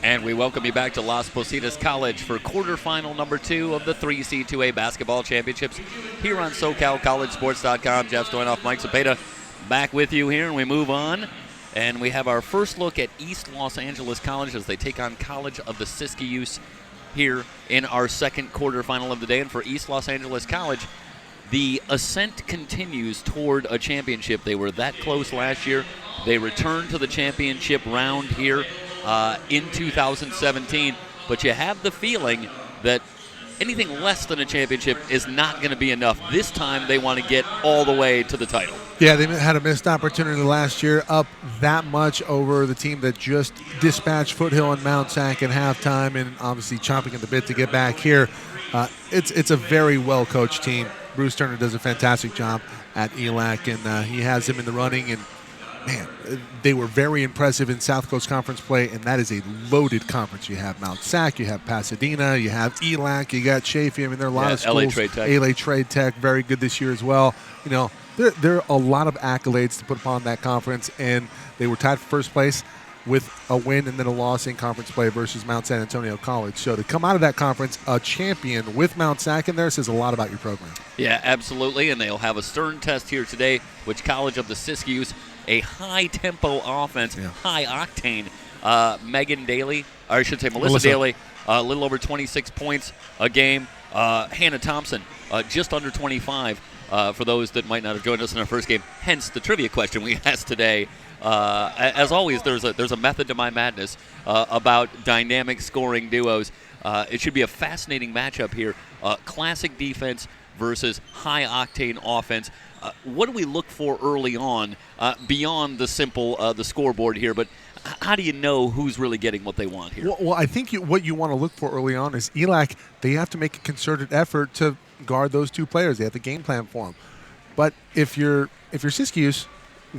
And we welcome you back to Las Positas College for quarterfinal number 2 of the 3C2A basketball championships here on SoCalCollegeSports.com. Jeff Stoynoff, Mike Cepeda back with you here, and we move on. And we have our first look at East Los Angeles College as they take on College of the Siskiyous here in our second quarterfinal of the day. And for East Los Angeles College, the ascent continues toward a championship. They were that close last year. They returned to the championship round here in 2017, but you have the feeling that anything less than a championship is not going to be enough. This time they want to get all the way to the title. Yeah, they had a missed opportunity last year, up that much over the team that just dispatched Foothill and Mount Sac at halftime, and obviously chomping at the bit to get back here. It's a very well-coached team. Bruce Turner does a fantastic job at ELAC, and he has them in the running, and man, they were very impressive in South Coast Conference play, and that is a loaded conference. You have Mount Sac, you have Pasadena, you have ELAC, you got Chaffee. I mean, there are a lot of schools. LA Trade Tech. LA Trade Tech, very good this year as well. You know, there are a lot of accolades to put upon that conference, and they were tied for first place with a win and then a loss in conference play versus Mount San Antonio College. So to come out of that conference a champion with Mount Sac in there says a lot about your program. Yeah, absolutely, and they'll have a stern test here today, which College of the Siskiyous, a high-tempo offense, high-octane. Megan Daly, or I should say Melissa Daly, a little over 26 points a game. Hannah Thompson, just under 25 for those that might not have joined us in our first game, hence the trivia question we asked today. As always, there's a method to my madness about dynamic scoring duos. It should be a fascinating matchup here. Classic defense versus high-octane offense. What do we look for early on beyond the simple the scoreboard here? But how do you know who's really getting what they want here? Well, I think what you want to look for early on is ELAC. They have to make a concerted effort to guard those two players. They have to game plan for them. But if you're Siskiyous,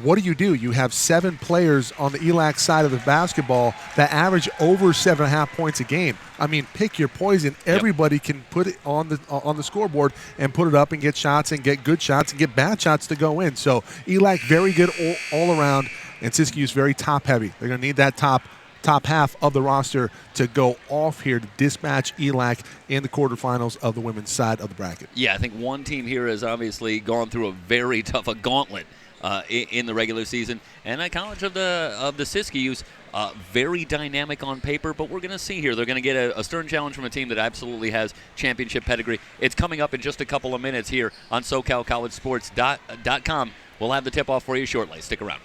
what do? You have 7 players on the ELAC side of the basketball that average over 7.5 points a game. I mean, pick your poison. Everybody can put it on the scoreboard and put it up and get shots and get good shots and get bad shots to go in. So ELAC very good all around, and Siskiyous very top heavy. They're going to need that top half of the roster to go off here to dispatch ELAC in the quarterfinals of the women's side of the bracket. Yeah, I think one team here has obviously gone through a very tough gauntlet in the regular season, and at College of the Siskiyous, very dynamic on paper, but we're going to see here. They're going to get a stern challenge from a team that absolutely has championship pedigree. It's coming up in just a couple of minutes here on SoCalCollegeSports.com. We'll have the tip-off for you shortly. Stick around.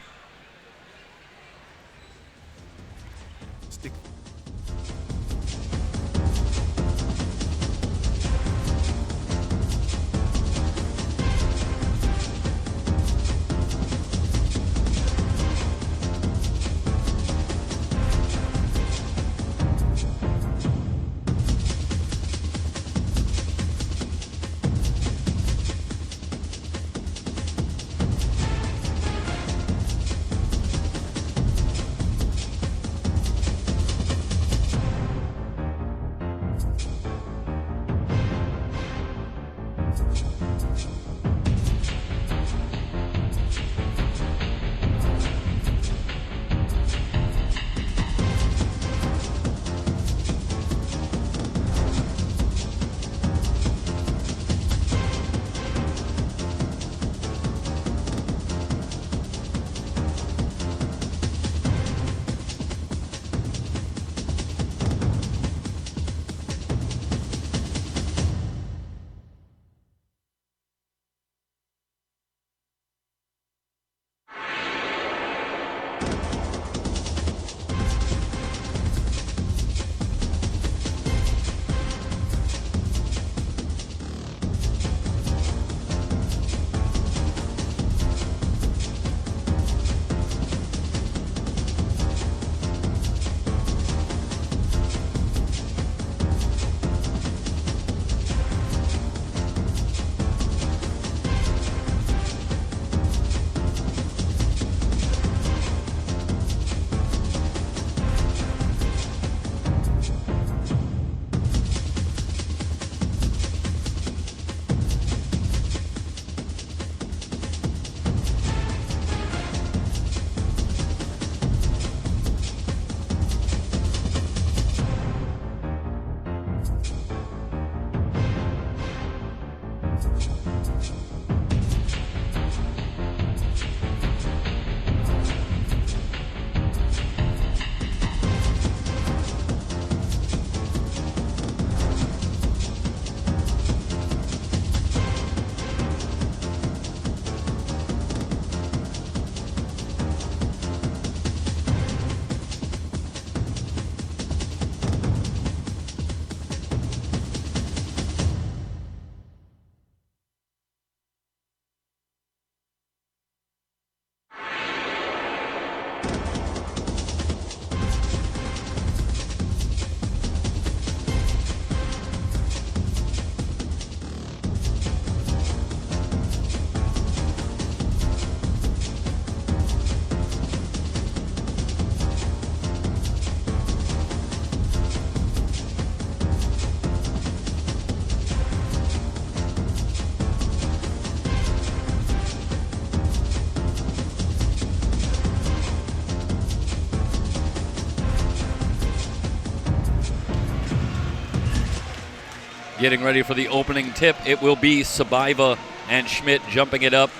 getting ready for the opening tip. It will be Sabaiva and Schmidt jumping it up.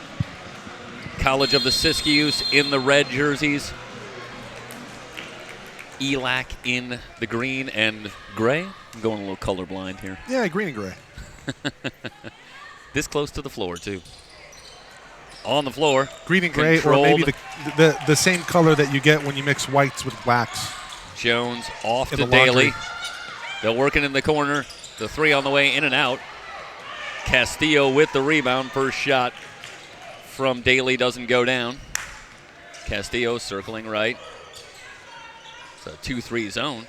College of the Siskiyous in the red jerseys. ELAC in the green and gray. I'm going a little colorblind here. Yeah, green and gray. This close to the floor, too. On the floor. Green and gray, or maybe the same color that you get when you mix whites with blacks. Jones off to Daly. They're working in the corner. The three on the way, in and out. Castillo with the rebound. First shot from Daly doesn't go down. Castillo circling right. It's a 2-3 zone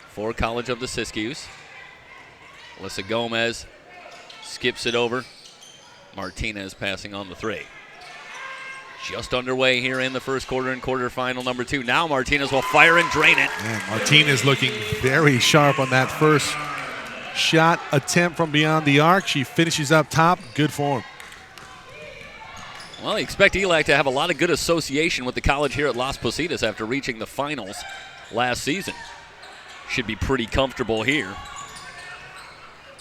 for College of the Siskiyous. Alyssa Gomez skips it over. Martinez passing on the three. Just underway here in the first quarter and quarterfinal number 2. Now Martinez will fire and drain it. Man, Martinez looking very sharp on that first shot attempt from beyond the arc. She finishes up top. Good form. Well, you expect ELAC to have a lot of good association with the college here at Las Positas after reaching the finals last season. Should be pretty comfortable here.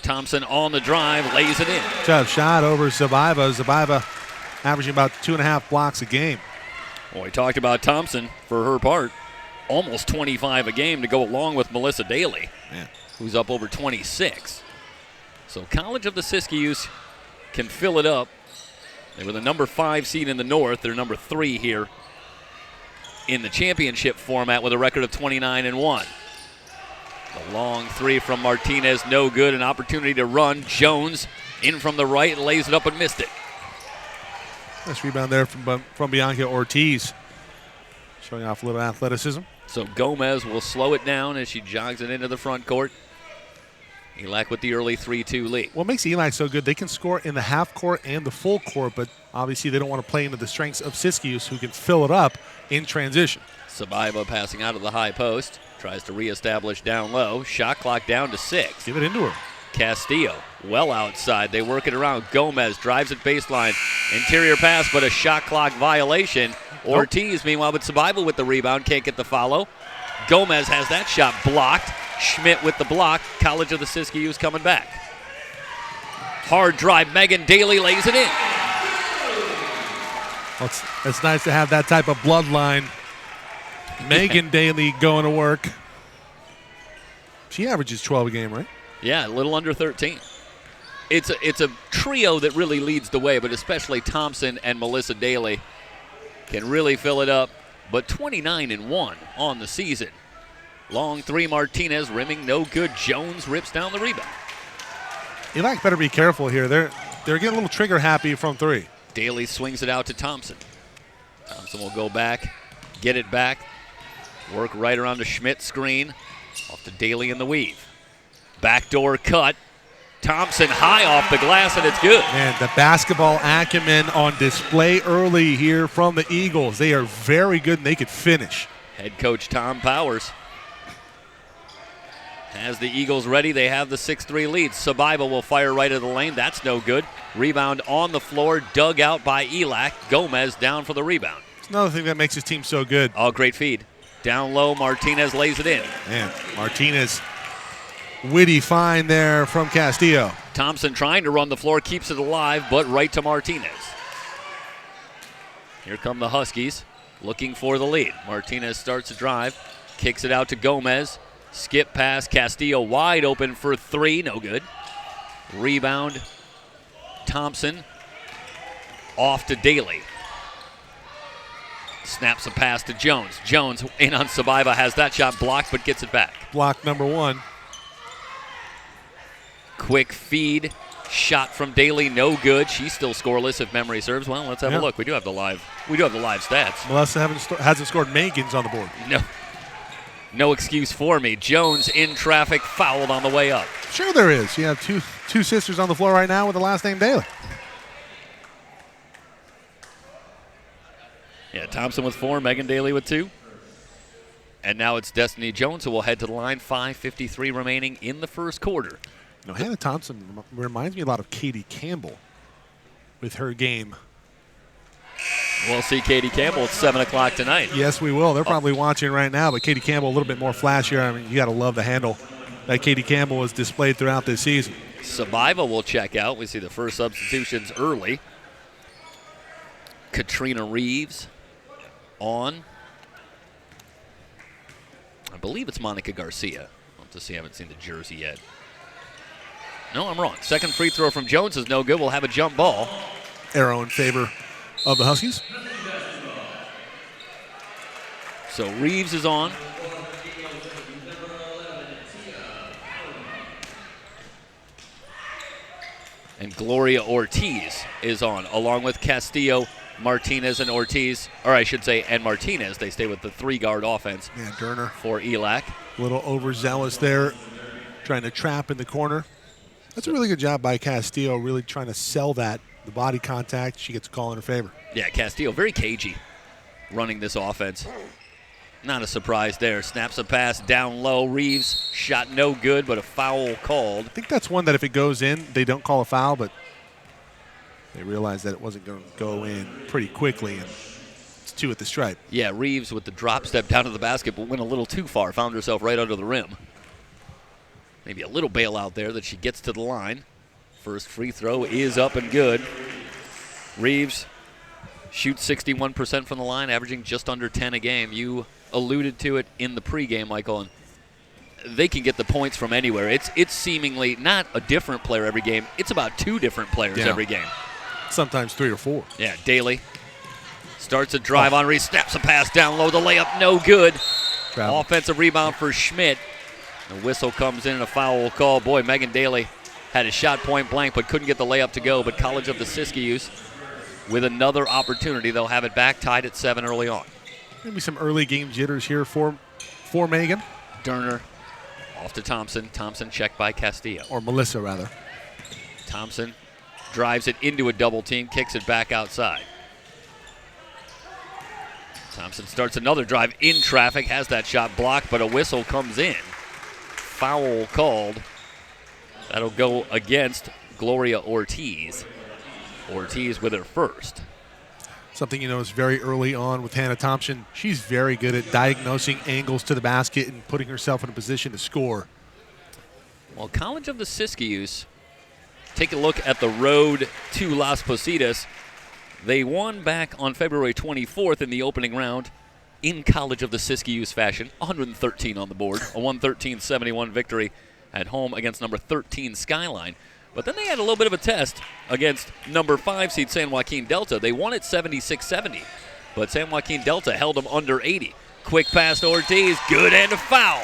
Thompson on the drive, lays it in. Tough shot over Zabaiva. Zabaiva averaging about 2.5 blocks a game. Well, we talked about Thompson for her part. Almost 25 a game to go along with Melissa Daly, who's up over 26. So College of the Siskiyous can fill it up. They were the number 5 seed in the North. They're number 3 here in the championship format with a record of 29-1. The long three from Martinez, no good. An opportunity to run. Jones in from the right, lays it up and missed it. Nice rebound there from Bianca Ortiz, showing off a little athleticism. So Gomez will slow it down as she jogs it into the front court. ELAC with the early 3-2 lead. What makes ELAC so good, they can score in the half court and the full court, but obviously they don't want to play into the strengths of Siskiyous, who can fill it up in transition. Sabaiva passing out of the high post. Tries to reestablish down low. Shot clock down to 6. Give it into her. Castillo well outside. They work it around. Gomez drives it baseline. Interior pass, but a shot clock violation. Ortiz, meanwhile, with Sabaiva with the rebound. Can't get the follow. Gomez has that shot blocked. Schmidt with the block. College of the Siskiyous coming back. Hard drive. Megan Daly lays it in. Well, it's nice to have that type of bloodline. Megan Daly going to work. She averages 12 a game, right? Yeah, a little under 13. It's a trio that really leads the way, but especially Thompson and Melissa Daly can really fill it up. But 29-1 on the season. Long three, Martinez rimming, no good. Jones rips down the rebound. ELAC better be careful here. They're getting a little trigger happy from 3. Daly swings it out to Thompson. Thompson will go back, get it back, work right around the Schmidt screen, off to Daly in the weave. Backdoor cut. Thompson high off the glass, and it's good. Man, the basketball acumen on display early here from the Eagles. They are very good, and they could finish. Head coach Tom Powers has the Eagles ready. They have the 6-3 lead. Sabaiva will fire right at the lane. That's no good. Rebound on the floor, dug out by ELAC. Gomez down for the rebound. It's another thing that makes his team so good. Oh, great feed. Down low, Martinez lays it in. Man, Martinez, witty find there from Castillo. Thompson trying to run the floor, keeps it alive, but right to Martinez. Here come the Huskies, looking for the lead. Martinez starts to drive, kicks it out to Gomez. Skip pass, Castillo wide open for 3, no good. Rebound, Thompson, off to Daly. Snaps a pass to Jones. Jones in on Sabaiva, has that shot blocked but gets it back. Block number 1. Quick feed, shot from Daly, no good. She's still scoreless if memory serves. Well, let's have a look. We do have the live stats. Melissa hasn't scored Megan's on the board. No excuse for me. Jones in traffic, fouled on the way up. Sure there is. You have two sisters on the floor right now with the last name Daly. Yeah, Thompson with 4, Megan Daly with 2. And now it's Destiny Jones who will head to the line. 5:53 remaining in the first quarter. You know, Hannah Thompson reminds me a lot of Katie Campbell with her game. We'll see Katie Campbell at 7 o'clock tonight. Yes, we will. They're probably watching right now, but Katie Campbell a little bit more flashier. I mean, you got to love the handle that Katie Campbell has displayed throughout this season. Sabiva will check out. We see the first substitutions early. Katrina Reeves on. I believe it's Monica Garcia. I'll have to see. I haven't seen the jersey yet. No, I'm wrong. Second free throw from Jones is no good. We'll have a jump ball. Arrow in favor of the Huskies. So Reeves is on. And Gloria Ortiz is on, along with Castillo, Martinez, and Ortiz. Or I should say, and Martinez. They stay with the three-guard offense. Yeah, Durner. For ELAC. A little overzealous there, trying to trap in the corner. That's a really good job by Castillo, really trying to sell that. The body contact, she gets a call in her favor. Yeah, Castillo, very cagey running this offense. Not a surprise there. Snaps a pass down low. Reeves shot no good, but a foul called. I think that's one that if it goes in, they don't call a foul, but they realized that it wasn't going to go in pretty quickly, and it's 2 at the stripe. Yeah, Reeves with the drop step down to the basket, but went a little too far. Found herself right under the rim. Maybe a little bailout there that she gets to the line. First free throw is up and good. Reeves shoots 61% from the line, averaging just under 10 a game. You alluded to it in the pregame, Michael, and they can get the points from anywhere. It's seemingly not a different player every game. It's about 2 different players every game. Sometimes 3 or 4. Yeah, Daly starts a drive on Reeves, snaps a pass down low. The layup no good. Travel. Offensive rebound for Schmidt. The whistle comes in and a foul will call. Boy, Megan Daly had a shot point blank but couldn't get the layup to go. But College of the Siskiyous with another opportunity. They'll have it back tied at 7 early on. Maybe some early game jitters here for Megan. Durner off to Thompson. Thompson checked by Castillo. Or Melissa, rather. Thompson drives it into a double team, kicks it back outside. Thompson starts another drive in traffic, has that shot blocked, but a whistle comes in. Foul called. That'll go against Gloria Ortiz. Ortiz with her first. Something you know is very early on with Hannah Thompson. She's very good at diagnosing angles to the basket and putting herself in a position to score. Well, College of the Siskiyous, take a look at the road to Las Positas. They won back on February 24th in the opening round in College of the Siskiyous fashion. 113 on the board, a 113-71 victory at home against number 13 Skyline. But then they had a little bit of a test against number 5 seed San Joaquin Delta. They won at 76-70, but San Joaquin Delta held them under 80. Quick pass to Ortiz, good, and a foul.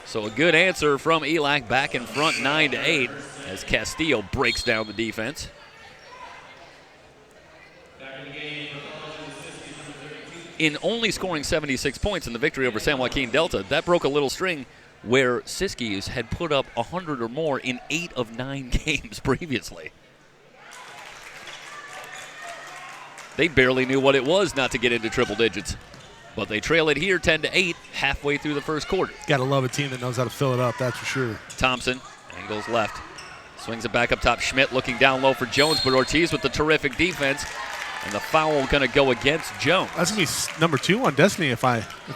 So a good answer from ELAC, back in front 9-8 as Castillo breaks down the defense. In only scoring 76 points in the victory over San Joaquin Delta, that broke a little string where Siskiyous had put up 100 or more in 8 of 9 games previously. They barely knew what it was not to get into triple digits. But they trail it here 10-8 halfway through the first quarter. Gotta love a team that knows how to fill it up, that's for sure. Thompson angles left. Swings it back up top. Schmidt looking down low for Jones, but Ortiz with the terrific defense. And the foul going to go against Jones. That's going to be number 2 on Destiny if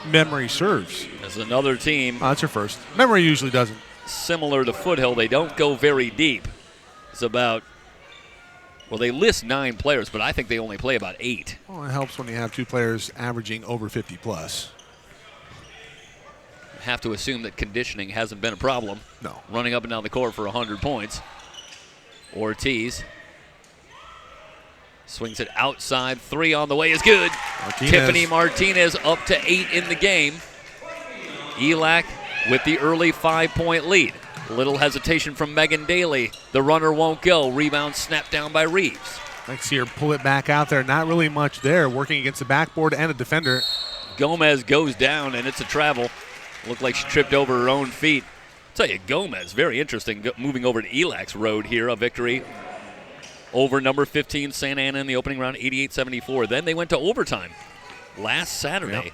memory serves. There's another team. That's her first. Memory usually doesn't. Similar to Foothill, they don't go very deep. It's about, well, they list 9 players, but I think they only play about 8. Well, it helps when you have 2 players averaging over 50 plus. Have to assume that conditioning hasn't been a problem. No. Running up and down the court for 100 points. Ortiz swings it outside. 3 on the way is good. Tiffany Martinez up to 8 in the game. ELAC with the early 5-point lead. Little hesitation from Megan Daly. The runner won't go. Rebound snapped down by Reeves. I see her pull it back out there. Not really much there. Working against the backboard and a defender. Gomez goes down, and it's a travel. Looked like she tripped over her own feet. I'll tell you, Gomez, very interesting, moving over to ELAC's road here. A victory over number 15 Santa Ana in the opening round, 88-74. Then they went to overtime last Saturday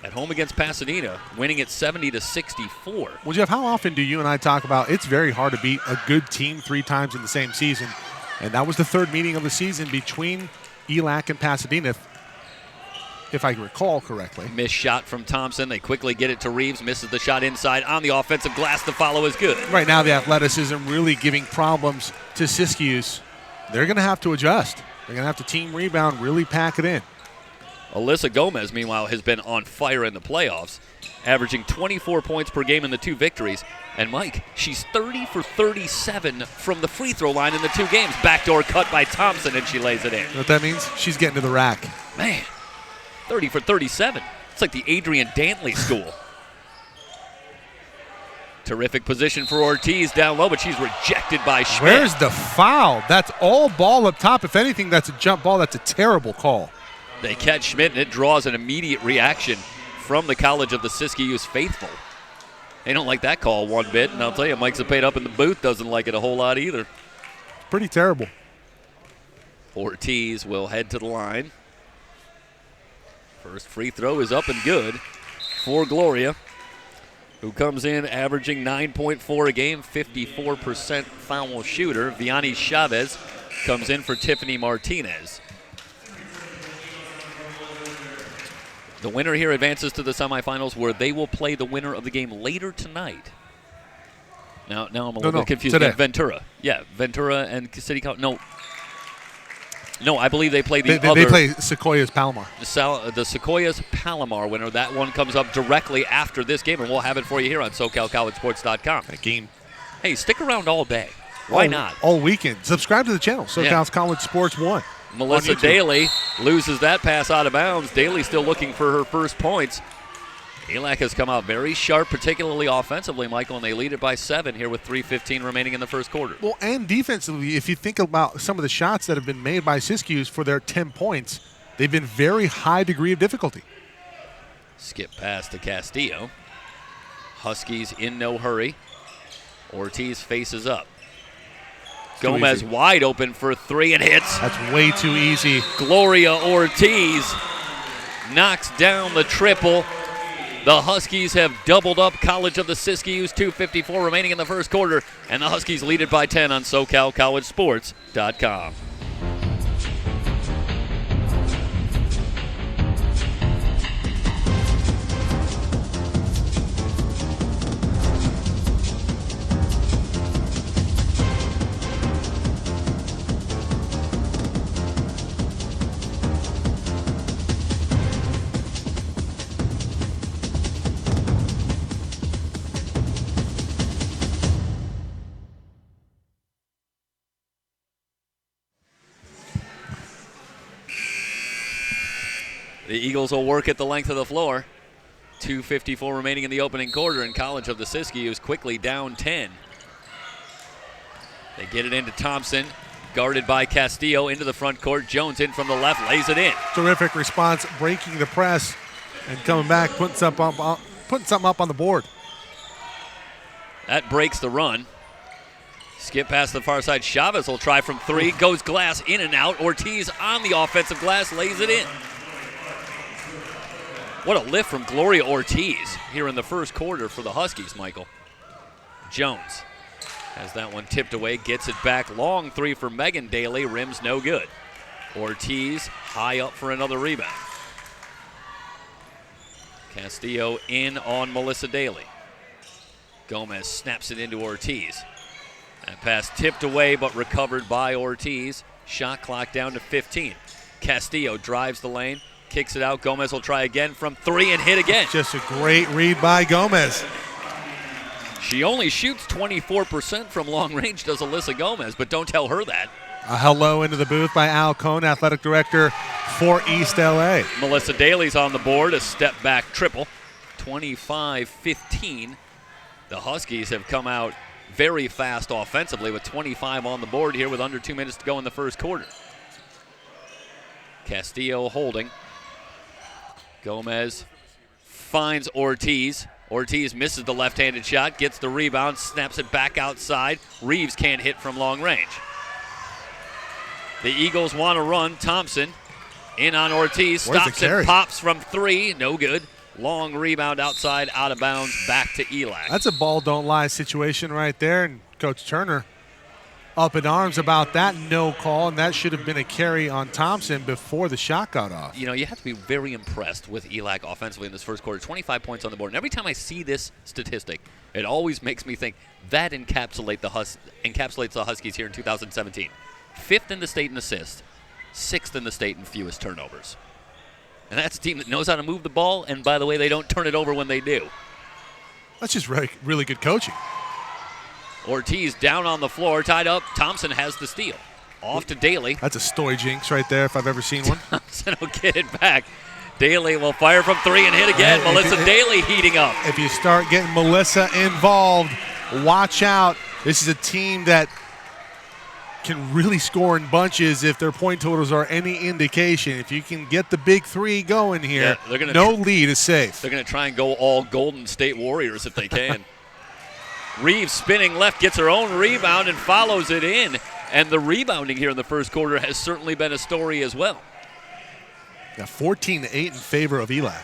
at home against Pasadena, winning it 70-64. Well, Jeff, how often do you and I talk about it's very hard to beat a good team 3 times in the same season? And that was the 3rd meeting of the season between ELAC and Pasadena. if I recall correctly. Missed shot from Thompson. They quickly get it to Reeves. Misses the shot inside on the offensive glass. The follow is good. Right now, the athleticism really giving problems to Siskiyous. They're going to have to adjust. They're going to have to team rebound, really pack it in. Alyssa Gomez, meanwhile, has been on fire in the playoffs, averaging 24 points per game in the 2 victories. And, Mike, she's 30 for 37 from the free throw line in the 2 games. Backdoor cut by Thompson, and she lays it in. You know what that means? She's getting to the rack. Man, 30 for 37. It's like the Adrian Dantley school. Terrific position for Ortiz down low, but she's rejected by Schmidt. Where's the foul? That's all ball up top. If anything, that's a jump ball. That's a terrible call. They catch Schmidt, and it draws an immediate reaction from the College of the Siskiyous faithful. They don't like that call one bit, and I'll tell you, Mike Zapata up in the booth doesn't like it a whole lot either. Pretty terrible. Ortiz will head to the line. First free throw is up and good for Gloria, who comes in averaging 9.4 a game, 54% foul shooter. Vianney Chavez comes in for Tiffany Martinez. The winner here advances to the semifinals, where they will play the winner of the game later tonight. Now I'm a little bit confused. Today. Ventura. Yeah, Ventura and City College. No, I believe they play the other. They play Sequoias Palomar. The Sequoias Palomar winner. That one comes up directly after this game, and we'll have it for you here on SoCalCollegeSports.com. That game. Hey, stick around all day. Why not? All weekend. Subscribe to the channel, SoCal's College Sports 1. Melissa Daly loses that pass out of bounds. Daly still looking for her first points. ELAC has come out very sharp, particularly offensively, Michael, and they lead it by 7 here with 3:15 remaining in the first quarter. Well, and defensively, if you think about some of the shots that have been made by Siskiyous for their 10 points, they've been very high degree of difficulty. Skip pass to Castillo. Huskies in no hurry. Ortiz faces up. Gomez wide open for 3 and hits. That's way too easy. Gloria Ortiz knocks down the triple. The Huskies have doubled up. College of the Siskiyous, 2:54 remaining in the first quarter, and the Huskies lead it by 10 on SoCalCollegeSports.com. The Eagles will work at the length of the floor. 2:54 remaining in the opening quarter, and College of the Siskiyous quickly down 10. They get it into Thompson, guarded by Castillo into the front court. Jones in from the left, lays it in. Terrific response, breaking the press and coming back, putting something up on the board. That breaks the run. Skip past the far side. Chavez will try from 3, goes glass in and out. Ortiz on the offensive glass, lays it in. What a lift from Gloria Ortiz here in the first quarter for the Huskies, Michael. Jones has that one tipped away, gets it back. Long 3 for Megan Daly, rims no good. Ortiz high up for another rebound. Castillo in on Melissa Daly. Gomez snaps it into Ortiz. That pass tipped away but recovered by Ortiz. Shot clock down to 15. Castillo drives the lane. Kicks it out. Gomez will try again from 3 and hit again. Just a great read by Gomez. She only shoots 24% from long range, does Alyssa Gomez, but don't tell her that. A hello into the booth by Al Cohn, athletic director for East LA. Melissa Daly's on the board, a step back triple. 25-15. The Huskies have come out very fast offensively with 25 on the board here with under 2 minutes to go in the first quarter. Castillo holding. Gomez finds Ortiz. Ortiz misses the left-handed shot, gets the rebound, snaps it back outside. Reeves can't hit from long range. The Eagles want to run. Thompson in on Ortiz, stops and pops from 3, no good. Long rebound outside, out of bounds, back to ELAC. That's a ball don't lie situation right there, and Coach Turner up in arms about that no call, and that should have been a carry on Thompson before the shot got off. You know, you have to be very impressed with ELAC offensively in this first quarter. 25 points on the board. And every time I see this statistic, it always makes me think that encapsulates the Huskies here in 2017. 5th in the state in assists, 6th in the state in fewest turnovers. And that's a team that knows how to move the ball, and by the way, they don't turn it over when they do. That's just really good coaching. Ortiz down on the floor, tied up. Thompson has the steal. Off to Daly. That's a story jinx right there if I've ever seen one. Thompson will get it back. Daly will fire from 3 and hit again. Melissa Daly heating up. If you start getting Melissa involved, watch out. This is a team that can really score in bunches if their point totals are any indication. If you can get the big 3 going here, no lead is safe. They're going to try and go all Golden State Warriors if they can. Reeves spinning left, gets her own rebound and follows it in. And the rebounding here in the first quarter has certainly been a story as well. Yeah, 14-8 in favor of ELAC.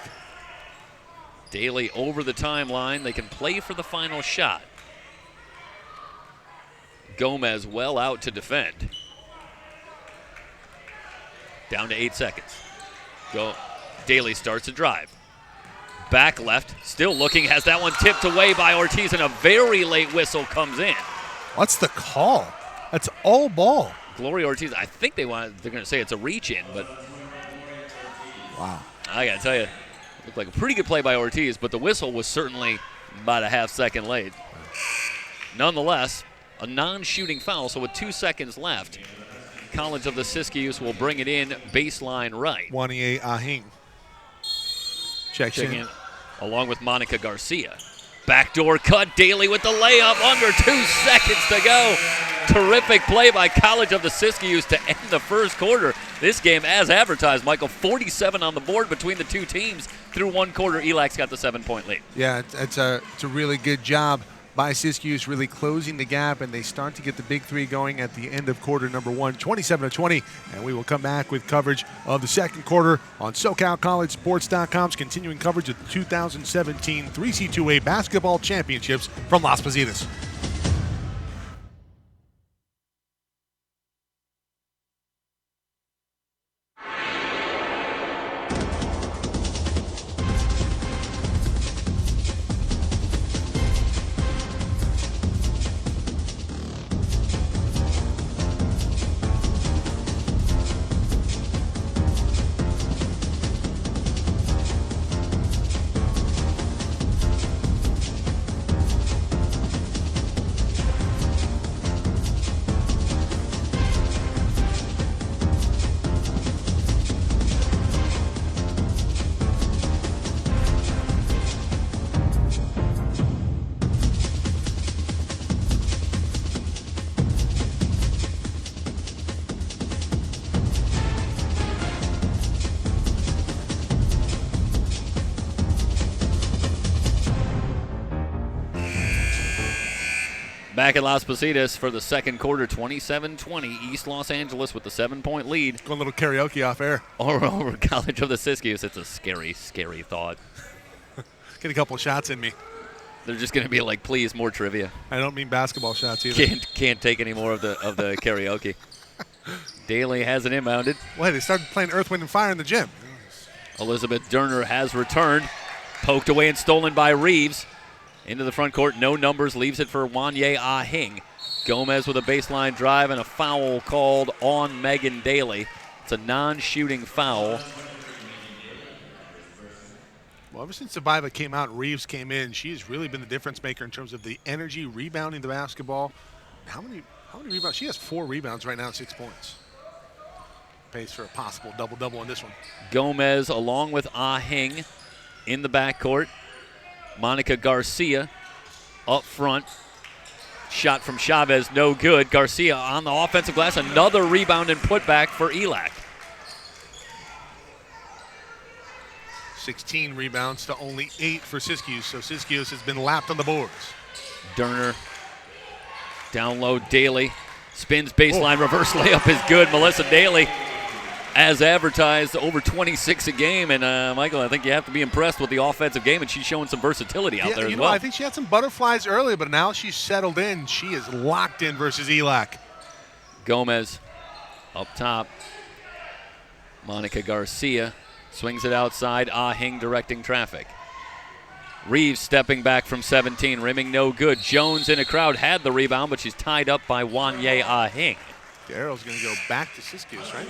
Daly over the timeline. They can play for the final shot. Gomez well out to defend. Down to 8 seconds. Daly starts to drive. Back left, still looking, has that one tipped away by Ortiz, and a very late whistle comes in. What's the call? That's all ball. Gloria Ortiz, I think they're going to say it's a reach-in, but wow. I got to tell you, it looked like a pretty good play by Ortiz, but the whistle was certainly about a half second late. Nonetheless, a non-shooting foul, so with 2 seconds left, College of the Siskiyous will bring it in baseline right. Wanye Ahing checks in. Along with Monica Garcia. Backdoor cut, Daly with the layup, under 2 seconds to go. Terrific play by College of the Siskiyous to end the first quarter. This game, as advertised, Michael, 47 on the board between the two teams. Through one quarter, ELAC's got the 7-point lead. Yeah, it's a really good job by Siskiyous, really closing the gap, and they start to get the big 3 going at the end of quarter number 1, 27-20, and we will come back with coverage of the second quarter on SoCalCollegeSports.com's continuing coverage of the 2017 3C2A Basketball Championships from Las Positas. Back at Las Positas for the second quarter, 27-20. East Los Angeles with the 7-point lead. Going a little karaoke off air. Over College of the Siskiyous. It's a scary, scary thought. Get a couple of shots in me. They're just going to be like, please, more trivia. I don't mean basketball shots either. Can't take any more of the karaoke. Daly has it inbounded. Well, they started playing Earth, Wind, and Fire in the gym. Elizabeth Durner has returned. Poked away and stolen by Reeves. Into the front court, no numbers, leaves it for Wanye Ahing. Gomez with a baseline drive and a foul called on Megan Daly. It's a non-shooting foul. Well, ever since Survivor came out and Reeves came in, she's really been the difference maker in terms of the energy, rebounding the basketball. How many rebounds? She has 4 rebounds right now, 6 points. Pays for a possible double-double on this one. Gomez along with Ahing in the backcourt. Monica Garcia up front. Shot from Chavez, no good. Garcia on the offensive glass. Another rebound and putback for ELAC. 16 rebounds to only 8 for Siskiyous, so Siskiyous has been lapped on the boards. Durner down low, Daly. Spins baseline, reverse layup is good. Melissa Daly, as advertised, over 26 a game. And, Michael, I think you have to be impressed with the offensive game, and she's showing some versatility out there as well. I think she had some butterflies earlier, but now she's settled in. She is locked in versus ELAC. Gomez up top. Monica Garcia swings it outside. Ah Hing directing traffic. Reeves stepping back from 17, rimming no good. Jones in a crowd had the rebound, but she's tied up by Wanye Ah Hing. The arrow's going to go back to Siskiyous, right?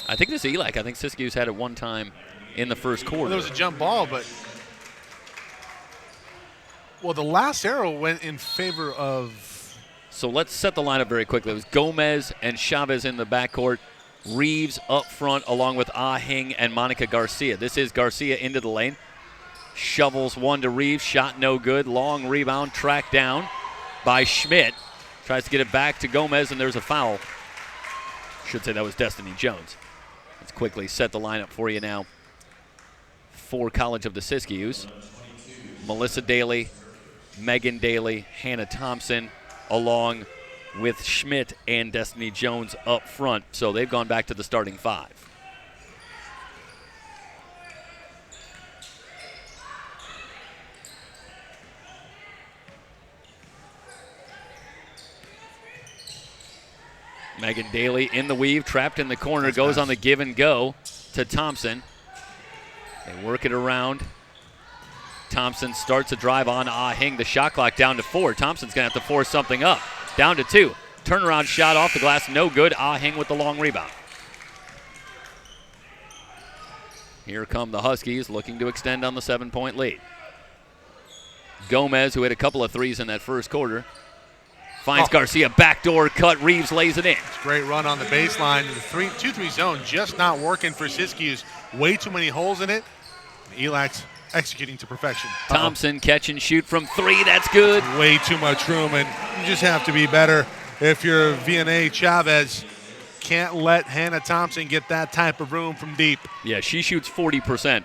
I think this is ELAC. I think Siskiyous had it one time in the first quarter. Well, there was a jump ball, but the last arrow went in favor of. So let's set the lineup very quickly. It was Gomez and Chavez in the backcourt. Reeves up front along with Ah Hing and Monica Garcia. This is Garcia into the lane. Shovels one to Reeves. Shot no good. Long rebound tracked down by Schmidt. Tries to get it back to Gomez, and there's a foul. Should say that was Destiny Jones. Let's quickly set the lineup for you now. For College of the Siskiyous. Melissa Daly, Megan Daly, Hannah Thompson, along with Schmidt and Destiny Jones up front. So they've gone back to the starting five. Megan Daly in the weave, trapped in the corner, goes on the give and go to Thompson. They work it around. Thompson starts a drive on Ah Hing. The shot clock down to 4. Thompson's going to have to force something up. Down to 2. Turnaround shot off the glass, no good. Ah Hing with the long rebound. Here come the Huskies looking to extend on the 7-point lead. Gomez, who hit a couple of threes in that first quarter, finds Garcia, backdoor cut. Reeves lays it in. Great run on the baseline. The 2-3 zone just not working for Siskiyous. Way too many holes in it. ELAC's executing to perfection. Thompson catch and shoot from 3. That's good. That's way too much room, and you just have to be better. If you're VNA Chavez, can't let Hannah Thompson get that type of room from deep. Yeah, she shoots 40%.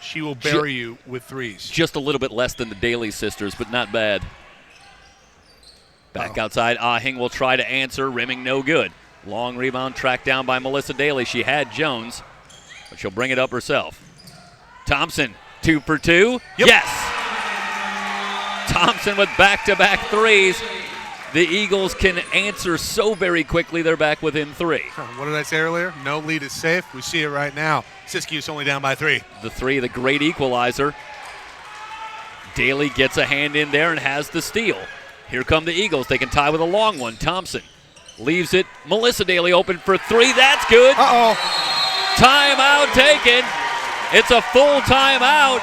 She will bury you with threes. Just a little bit less than the Daly sisters, but not bad. Back outside, Ah Hing will try to answer, rimming no good. Long rebound tracked down by Melissa Daly. She had Jones, but she'll bring it up herself. Thompson, 2 for 2. Yep. Yes! Thompson with back-to-back threes. The Eagles can answer so very quickly. They're back within 3. What did I say earlier? No lead is safe. We see it right now. Siskiyous only down by 3. The 3, the great equalizer. Daly gets a hand in there and has the steal. Here come the Eagles. They can tie with a long one. Thompson leaves it. Melissa Daly open for 3. That's good. Uh-oh. Timeout taken. It's a full timeout.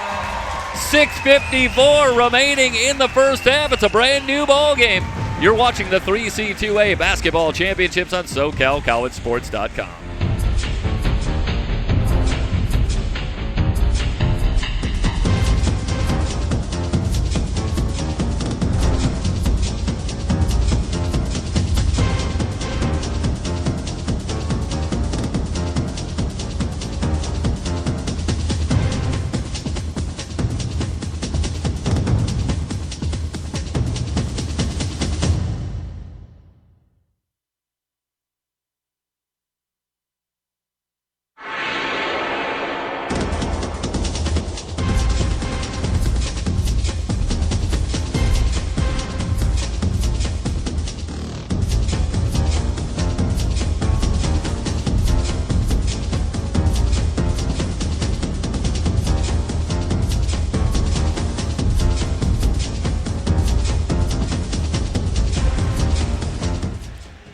6:54 remaining in the first half. It's a brand new ball game. You're watching the 3C2A Basketball Championships on SoCalCollegeSports.com.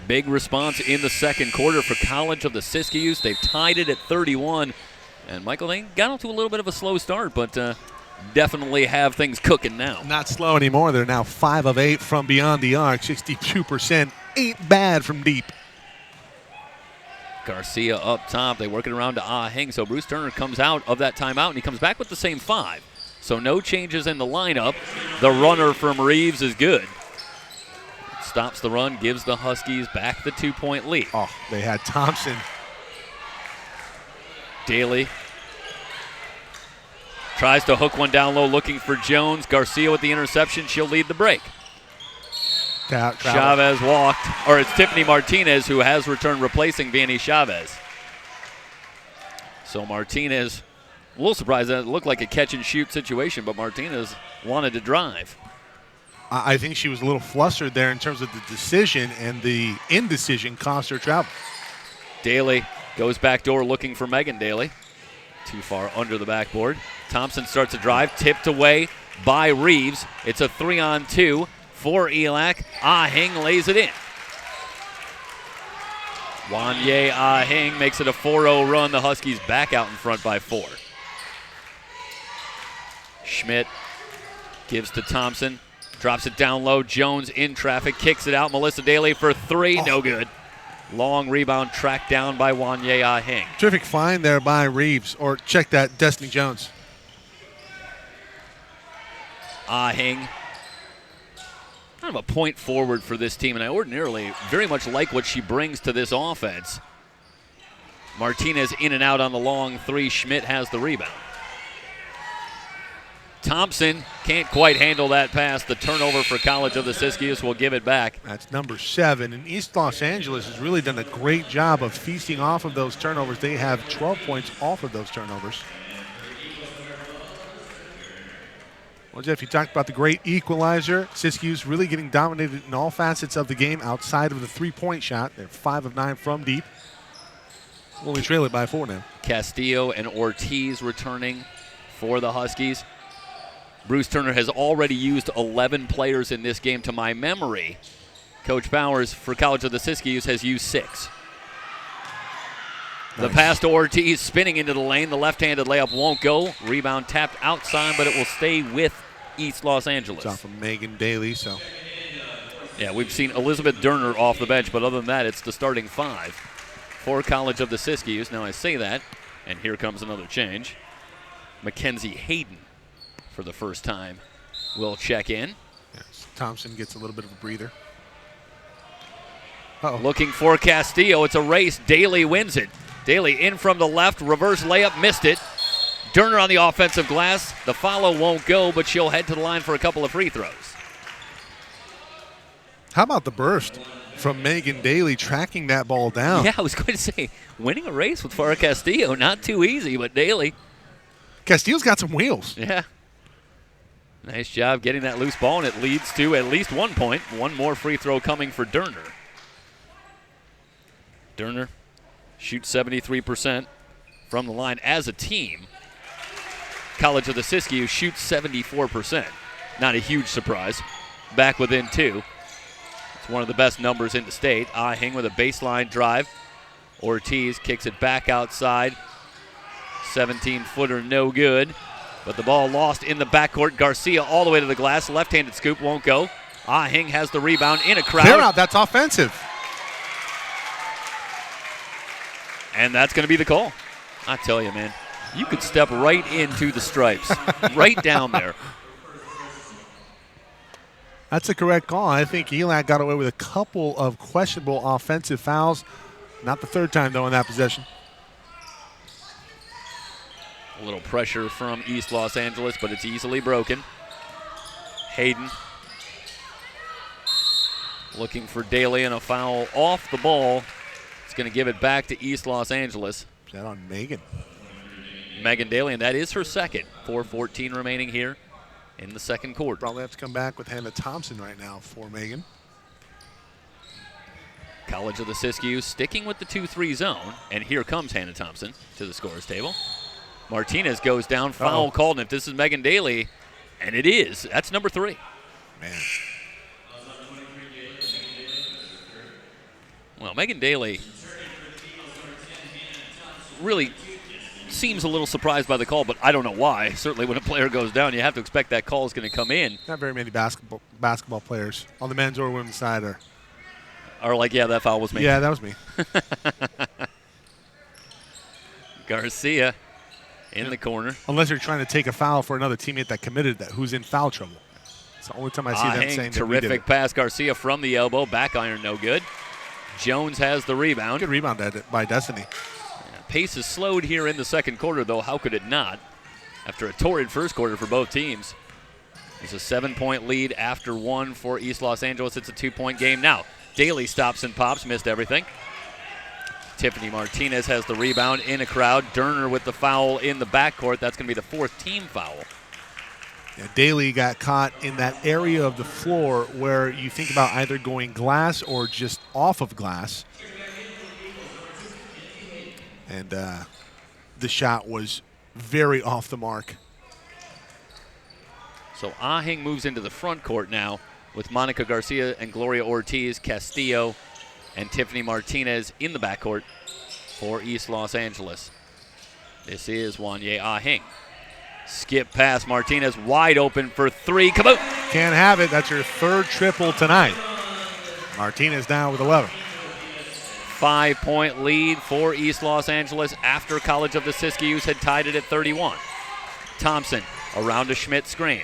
Big response in the second quarter for College of the Siskiyous. They've tied it at 31. And Michael, they got off to a little bit of a slow start, but definitely have things cooking now. Not slow anymore. They're now 5 of 8 from beyond the arc, 62%. Ain't bad from deep. Garcia up top. They work it around to Ah Hing. So Bruce Turner comes out of that timeout, and he comes back with the same 5. So no changes in the lineup. The runner from Reeves is good. Stops the run, gives the Huskies back the 2-point lead. Oh, they had Thompson. Daly tries to hook one down low, looking for Jones. Garcia with the interception. She'll lead the break. Chavez walked, or it's Tiffany Martinez who has returned, replacing Vianney Chavez. So Martinez, a little surprised that it looked like a catch-and-shoot situation, but Martinez wanted to drive. I think she was a little flustered there in terms of the decision, and the indecision cost her travel. Daly goes back door looking for Megan Daly. Too far under the backboard. Thompson starts a drive, tipped away by Reeves. It's a 3-on-2 for Elac. Ah-Hing lays it in. Wanye Ah-Hing makes it a 4-0 run. The Huskies back out in front by 4. Schmidt gives to Thompson. Drops it down low. Jones in traffic. Kicks it out. Melissa Daly for 3. No good. Long rebound tracked down by Wanye Ah-Hing. Terrific find there by Reeves. Or check that, Destiny Jones. Ah-Hing, kind of a point forward for this team, and I ordinarily very much like what she brings to this offense. Martinez in and out on the long 3. Schmidt has the rebound. Thompson can't quite handle that pass. The turnover for College of the Siskiyous will give it back. That's number 7. And East Los Angeles has really done a great job of feasting off of those turnovers. They have 12 points off of those turnovers. Well, Jeff, you talked about the great equalizer. Siskiyous really getting dominated in all facets of the game outside of the three-point shot. They're 5 of 9 from deep. Only trail it by 4 now. Castillo and Ortiz returning for the Huskies. Bruce Turner has already used 11 players in this game to my memory. Coach Bowers for College of the Siskiyous has used 6. Nice. The pass to Ortiz, spinning into the lane. The left-handed layup won't go. Rebound tapped outside, but it will stay with East Los Angeles. It's off of Megan Daly, so. Yeah, we've seen Elizabeth Durner off the bench, but other than that, it's the starting 5 for College of the Siskiyous. Now I say that, and here comes another change. Mackenzie Hayden, for the first time, will check in. Yes. Thompson gets a little bit of a breather. Looking for Castillo. It's a race. Daly wins it. Daly in from the left. Reverse layup. Missed it. Durner on the offensive glass. The follow won't go, but she'll head to the line for a couple of free throws. How about the burst from Megan Daly tracking that ball down? Yeah, I was going to say, winning a race with Farrah Castillo, not too easy, but Daly. Castillo's got some wheels. Yeah. Nice job getting that loose ball, and it leads to at least 1 point. One more free throw coming for Durner. Durner shoots 73% from the line as a team. College of the Siskiyous shoots 74%. Not a huge surprise. Back within 2. It's one of the best numbers in the state. Ah-Hing with a baseline drive. Ortiz kicks it back outside. 17-footer, no good. But the ball lost in the backcourt. Garcia all the way to the glass. Left-handed scoop won't go. Ah-Hing has the rebound in a crowd. Clear out, that's offensive. And that's going to be the call. I tell you, man, you could step right into the stripes. Right down there. That's a correct call. I think Elac got away with a couple of questionable offensive fouls. Not the third time, though, in that possession. A little pressure from East Los Angeles, but it's easily broken. Hayden looking for Daly, and a foul off the ball. It's going to give it back to East Los Angeles. Is that on Megan? Megan Daly, and that is her second. 4:14 remaining here in the second quarter. Probably have to come back with Hannah Thompson right now for Megan. College of the Siskiyous sticking with the 2-3 zone, and here comes Hannah Thompson to the scorer's table. Martinez goes down, foul called, and if this is Megan Daly, and it is, that's number 3. Man. Well, Megan Daly really seems a little surprised by the call, but I don't know why. Certainly when a player goes down, you have to expect that call is going to come in. Not very many basketball players on the men's or women's side are like, yeah, that foul was me. Yeah, that was me. Garcia in the corner. Unless you're trying to take a foul for another teammate that committed that, who's in foul trouble. It's the only time I see them saying that we did it. Terrific pass. Garcia from the elbow. Back iron, no good. Jones has the rebound. Good rebound by Destiny. Pace is slowed here in the second quarter, though. How could it not? After a torrid first quarter for both teams. It's a 7-point lead after 1 for East Los Angeles. It's a 2-point game now. Daly stops and pops, missed everything. Tiffany Martinez has the rebound in a crowd. Durner with the foul in the backcourt. That's going to be the 4th team foul. Yeah, Daly got caught in that area of the floor where you think about either going glass or just off of glass. And the shot was very off the mark. So Ahing moves into the front court now with Monica Garcia and Gloria Ortiz, Castillo, and Tiffany Martinez in the backcourt for East Los Angeles. This is Wanye Ahing. Skip pass, Martinez wide open for three. Come out. Can't have it. That's your third triple tonight. Martinez down with 11. 5-point lead for East Los Angeles after College of the Siskiyous had tied it at 31. Thompson around a Schmidt screen.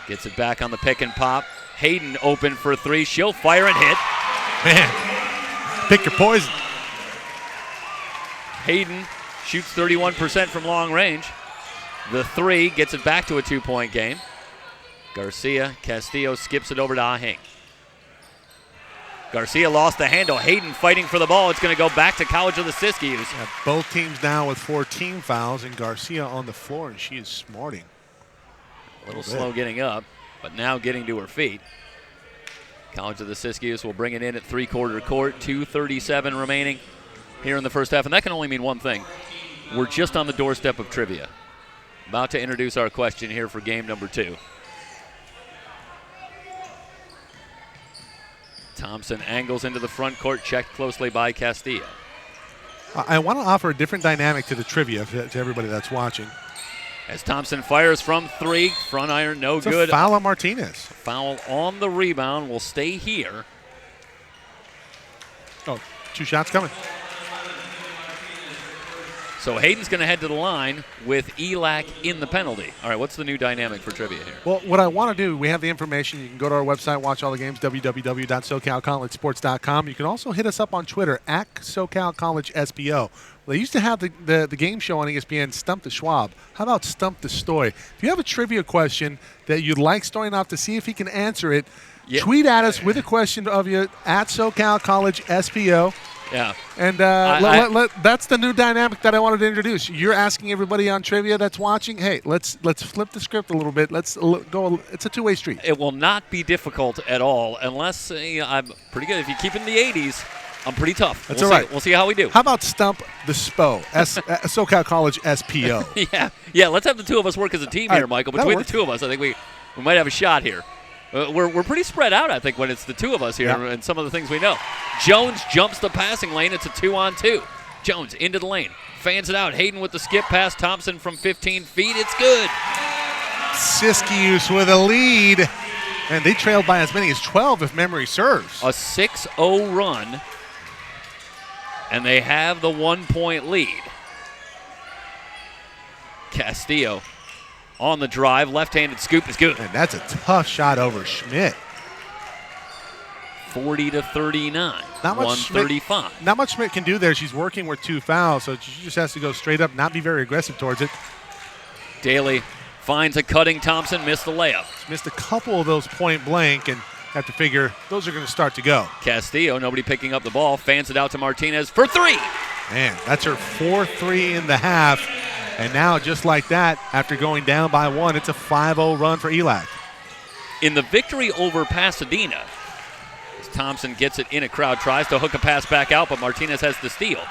Gets it back on the pick and pop. Hayden open for three. She'll fire and hit. Man, pick your poison. Hayden shoots 31% from long range. The three gets it back to a 2-point game. Garcia, Castillo skips it over to Ahing. Garcia lost the handle. Hayden fighting for the ball. It's going to go back to College of the Siskiyous. Yeah, both teams now with 4 team fouls, and Garcia on the floor, and she is smarting. A little slow getting up, but now getting to her feet. College of the Siskiyous will bring it in at three-quarter court. 2:37 remaining here in the first half, and that can only mean one thing. We're just on the doorstep of trivia. About to introduce our question here for game number 2. Thompson angles into the front court, checked closely by Castillo. I want to offer a different dynamic to the trivia to everybody that's watching. As Thompson fires from three, front iron, no It's good. A foul on Martinez. Foul on the rebound will stay here. Oh, 2 shots coming. So Hayden's going to head to the line with ELAC in the penalty. All right, what's the new dynamic for trivia here? Well, what I want to do, we have the information. You can go to our website, watch all the games, www.socalcollegesports.com. You can also hit us up on Twitter, at SoCalCollegeSPO. They used to have the game show on ESPN, Stump the Schwab. How about Stump the Stoy? If you have a trivia question that you'd like Stoyanov to see if he can answer it, tweet at us with a question of you at SoCalCollegeSPO. Yeah. And that's the new dynamic that I wanted to introduce. You're asking everybody on trivia that's watching, hey, let's flip the script a little bit. Let's go. It's a two-way street. It will not be difficult at all unless I'm pretty good. If you keep in the 80s, I'm pretty tough. That's all right. We'll see how we do. How about Stump the SPO? SoCal College SPO. Yeah. Let's have the two of us work as a team here, Michael. Between the two of us, I think we might have a shot here. We're pretty spread out, I think, when it's the two of us here and some of the things we know. Jones jumps the passing lane. It's a 2-on-2. Jones into the lane. Fans it out. Hayden with the skip pass. Thompson from 15 feet. It's good. Siskiyous with a lead. And they trailed by as many as 12 if memory serves. A 6-0 run. And they have the 1-point lead. Castillo on the drive, left-handed scoop is good. And that's a tough shot over Schmidt. 40-39. Not much 135. Schmidt, not much Schmidt can do there. She's working with 2 fouls, so she just has to go straight up, not be very aggressive towards it. Daly finds a cutting Thompson, missed the layup. She's missed a couple of those point blank and have to figure those are going to start to go. Castillo, nobody picking up the ball, fans it out to Martinez for 3. Man, that's her 4th 3 in the half. And now, just like that, after going down by 1, it's a 5-0 run for ELAC. In the victory over Pasadena, as Thompson gets it in a crowd, tries to hook a pass back out, but Martinez has the steal.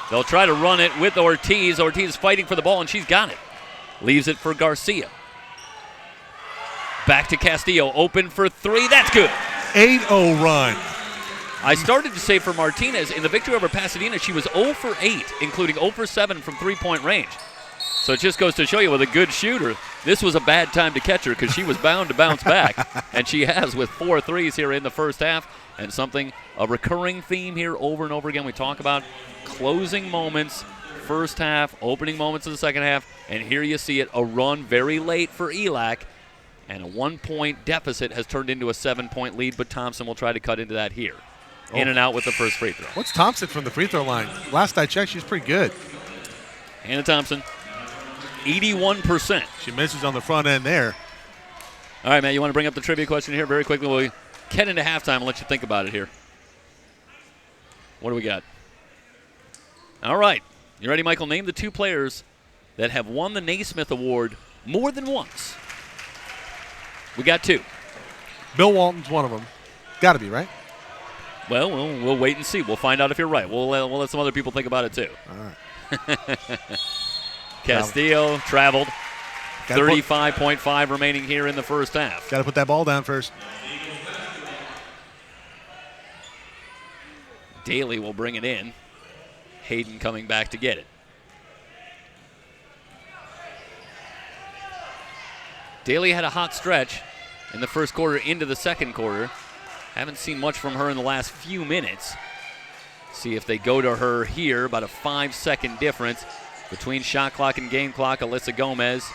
They'll try to run it with Ortiz. Ortiz is fighting for the ball, and she's got it. Leaves it for Garcia. Back to Castillo, open for 3. That's good. 8-0 run. I started to say for Martinez, in the victory over Pasadena, she was 0 for 8, including 0 for 7 from three-point range. So it just goes to show you, with a good shooter, this was a bad time to catch her because she was bound to bounce back. And she has with 4 threes here in the first half. And a recurring theme here over and over again. We talk about closing moments, first half, opening moments of the second half. And here you see it, a run very late for ELAC. And a 1-point deficit has turned into a 7-point lead, but Thompson will try to cut into that here. In and out with the first free throw. What's Thompson from the free throw line? Last I checked, she's pretty good. Hannah Thompson, 81%. She misses on the front end there. All right, Matt, you want to bring up the trivia question here very quickly? We'll get into halftime and let you think about it here. What do we got? All right. You ready, Michael? Name the 2 players that have won the Naismith Award more than once. We got 2. Bill Walton's one of them. Got to be, right? Well, we'll wait and see. We'll find out if you're right. We'll let some other people think about it too. All right. Castillo traveled. 35.5 remaining here in the first half. Got to put that ball down first. Daly will bring it in. Hayden coming back to get it. Daly had a hot stretch in the first quarter into the second quarter. Haven't seen much from her in the last few minutes. See if they go to her here. About a 5-second difference between shot clock and game clock. Alyssa Gomez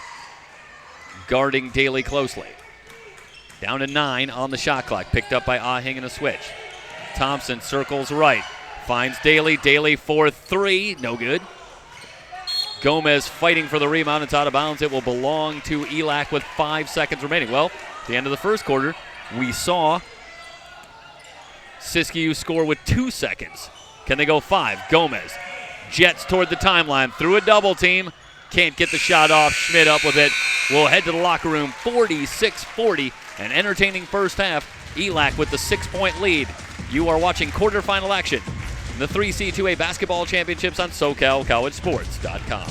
guarding Daly closely. Down to 9 on the shot clock. Picked up by Ahing in a switch. Thompson circles right. Finds Daly. Daly for 3. No good. Gomez fighting for the rebound. It's out of bounds. It will belong to ELAC with 5 seconds remaining. Well, at the end of the first quarter, we saw Siskiyou score with 2 seconds. Can they go 5? Gomez jets toward the timeline through a double team. Can't get the shot off. Schmidt up with it. We'll head to the locker room. 46-40. An entertaining first half. ELAC with the 6-point lead. You are watching quarterfinal action in the 3C2A basketball championships on SoCalCollegeSports.com.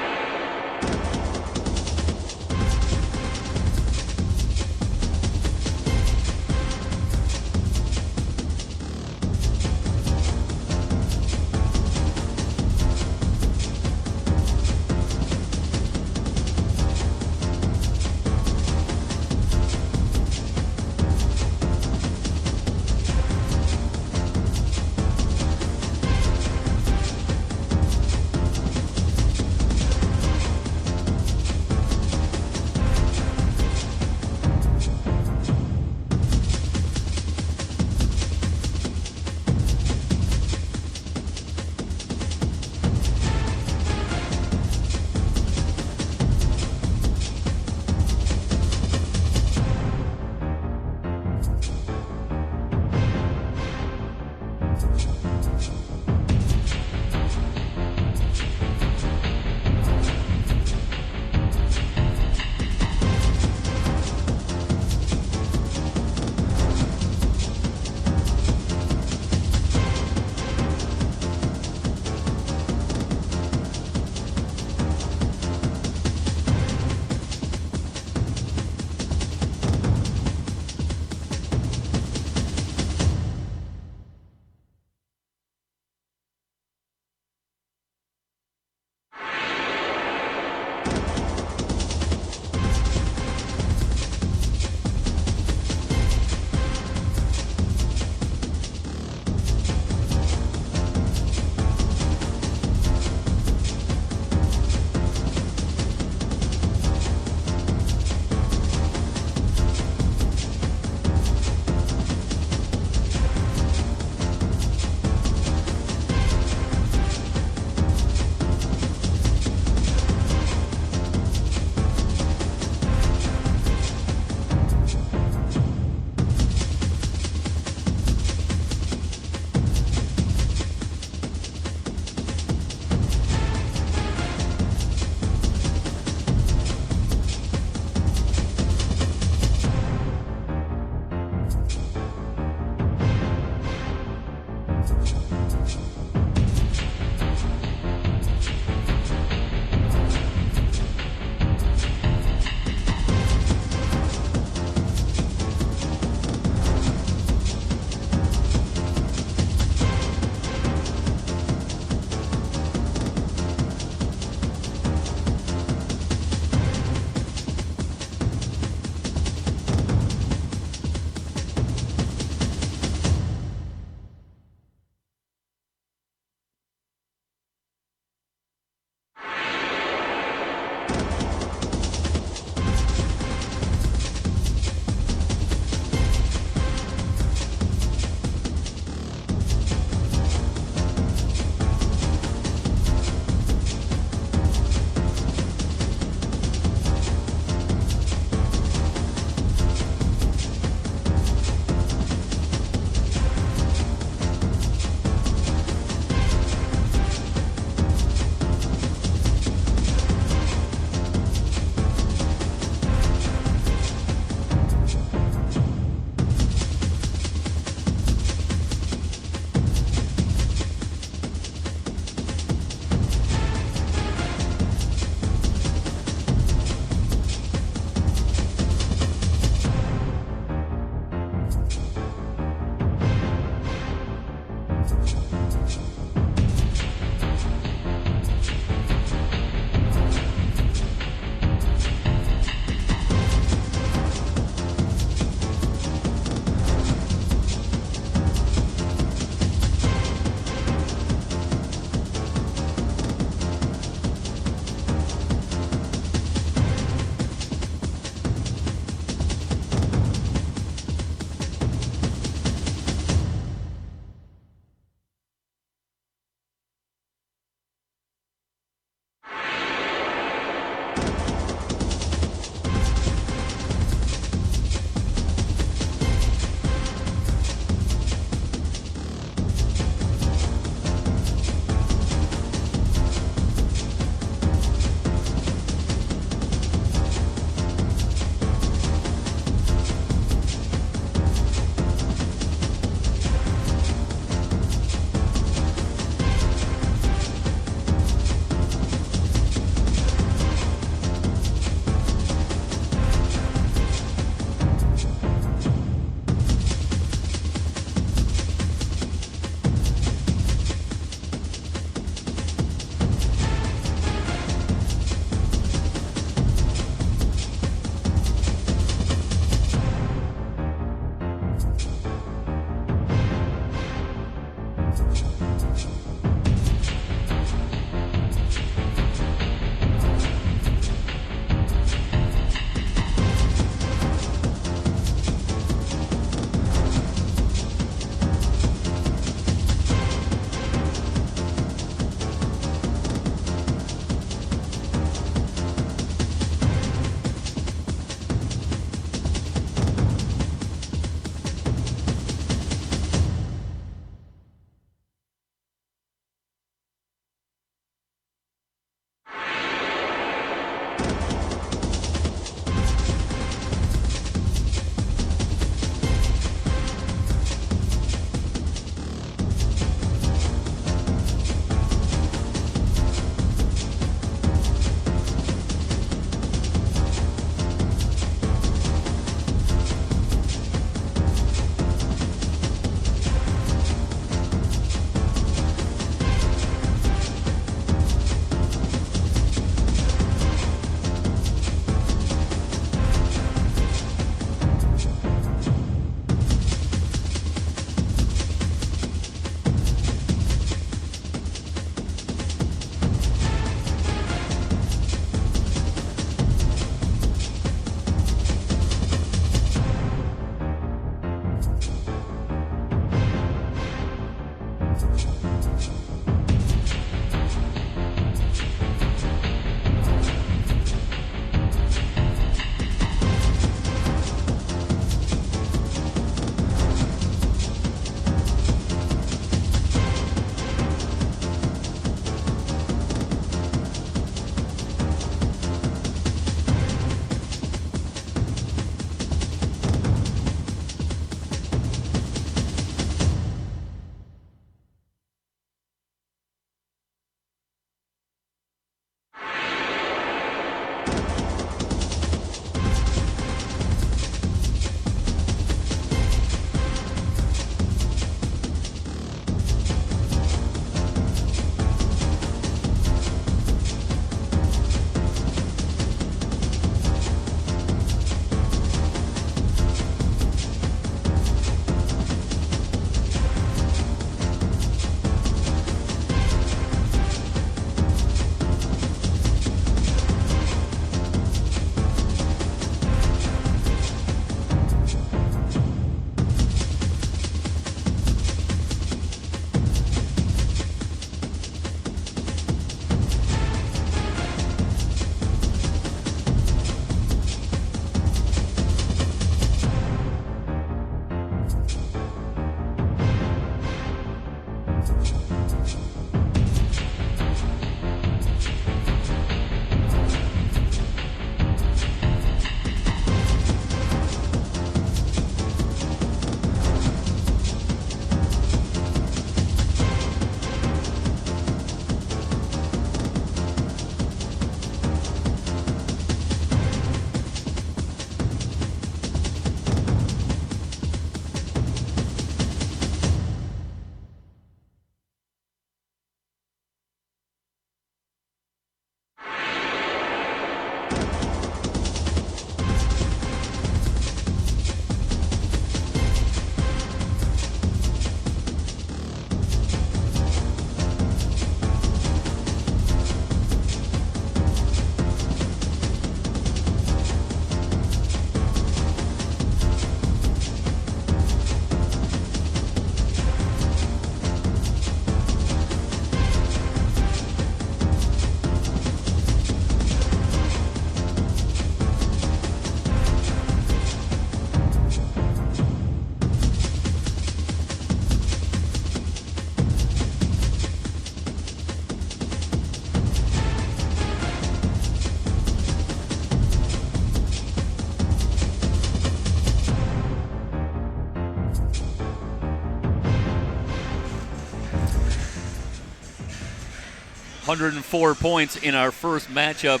104 points in our first matchup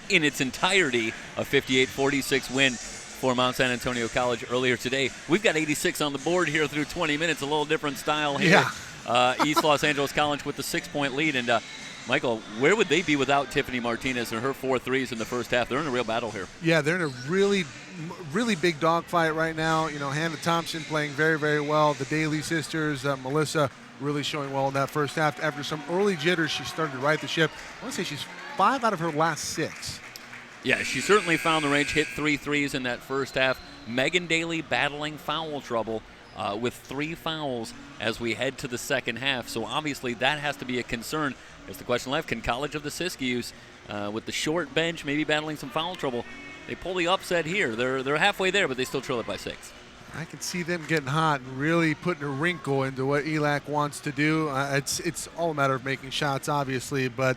in its entirety, a 58-46 win for Mount San Antonio College earlier today. We've got 86 on the board here through 20 minutes, a little different style here. Yeah. East Los Angeles College with the 6-point lead. And, Michael, where would they be without Tiffany Martinez and her 4 threes in the first half? They're in a real battle here. Yeah, they're in a really, really big dogfight right now. You know, Hannah Thompson playing very, very well. The Daly sisters, Melissa, really showing well in that first half. After some early jitters, she started to right the ship. I want to say she's 5 out of her last 6. Yeah, she certainly found the range, hit 3 threes in that first half. Megan Daly battling foul trouble with 3 fouls as we head to the second half. So obviously that has to be a concern. As the question left, can College of the Siskiyous, with the short bench, maybe battling some foul trouble, they pull the upset here. They're halfway there, but they still trail it by 6. I can see them getting hot and really putting a wrinkle into what ELAC wants to do. It's all a matter of making shots, obviously, but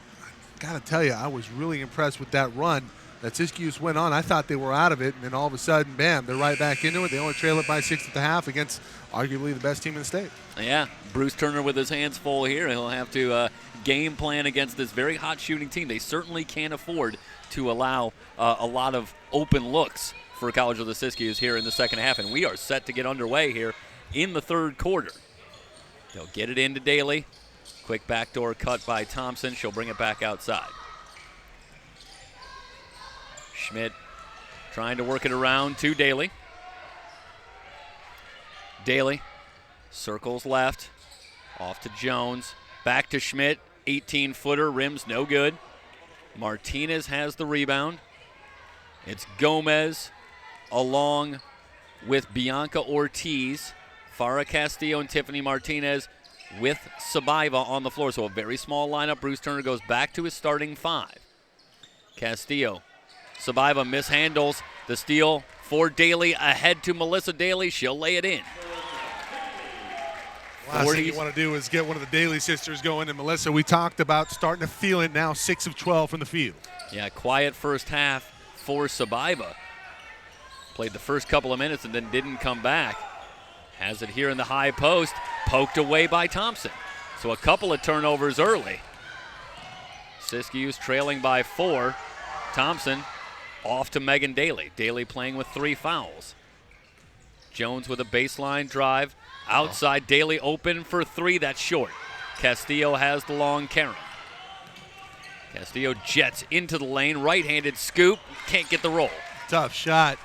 I got to tell you, I was really impressed with that run that Siskiyous went on. I thought they were out of it, and then all of a sudden, bam, they're right back into it. They only trail it by 6 at the half against arguably the best team in the state. Yeah, Bruce Turner with his hands full here. He'll have to game plan against this very hot shooting team. They certainly can't afford to allow a lot of open looks for College of the Siskiyous here in the second half, and we are set to get underway here in the third quarter. They'll get it into Daly. Quick backdoor cut by Thompson. She'll bring it back outside. Schmidt trying to work it around to Daly. Daly circles left, off to Jones, back to Schmidt, 18-footer, rims no good. Martinez has the rebound. It's Gomez along with Bianca Ortiz, Farah Castillo and Tiffany Martinez with Sabaiva on the floor. So a very small lineup. Bruce Turner goes back to his starting 5. Castillo, Sabaiva mishandles the steal for Daly, ahead to Melissa Daly. She'll lay it in. Last thing you want to do is get one of the Daly sisters going. And Melissa, we talked about starting to feel it now, 6 of 12 from the field. Yeah, quiet first half for Sabaiva. Played the first couple of minutes and then didn't come back. Has it here in the high post, poked away by Thompson. So a couple of turnovers early. Siskiyous trailing by 4. Thompson off to Megan Daly. Daly playing with 3 fouls. Jones with a baseline drive. Outside, Daly open for 3. That's short. Castillo has the long carry. Castillo jets into the lane. Right-handed scoop. Can't get the roll. Tough shot.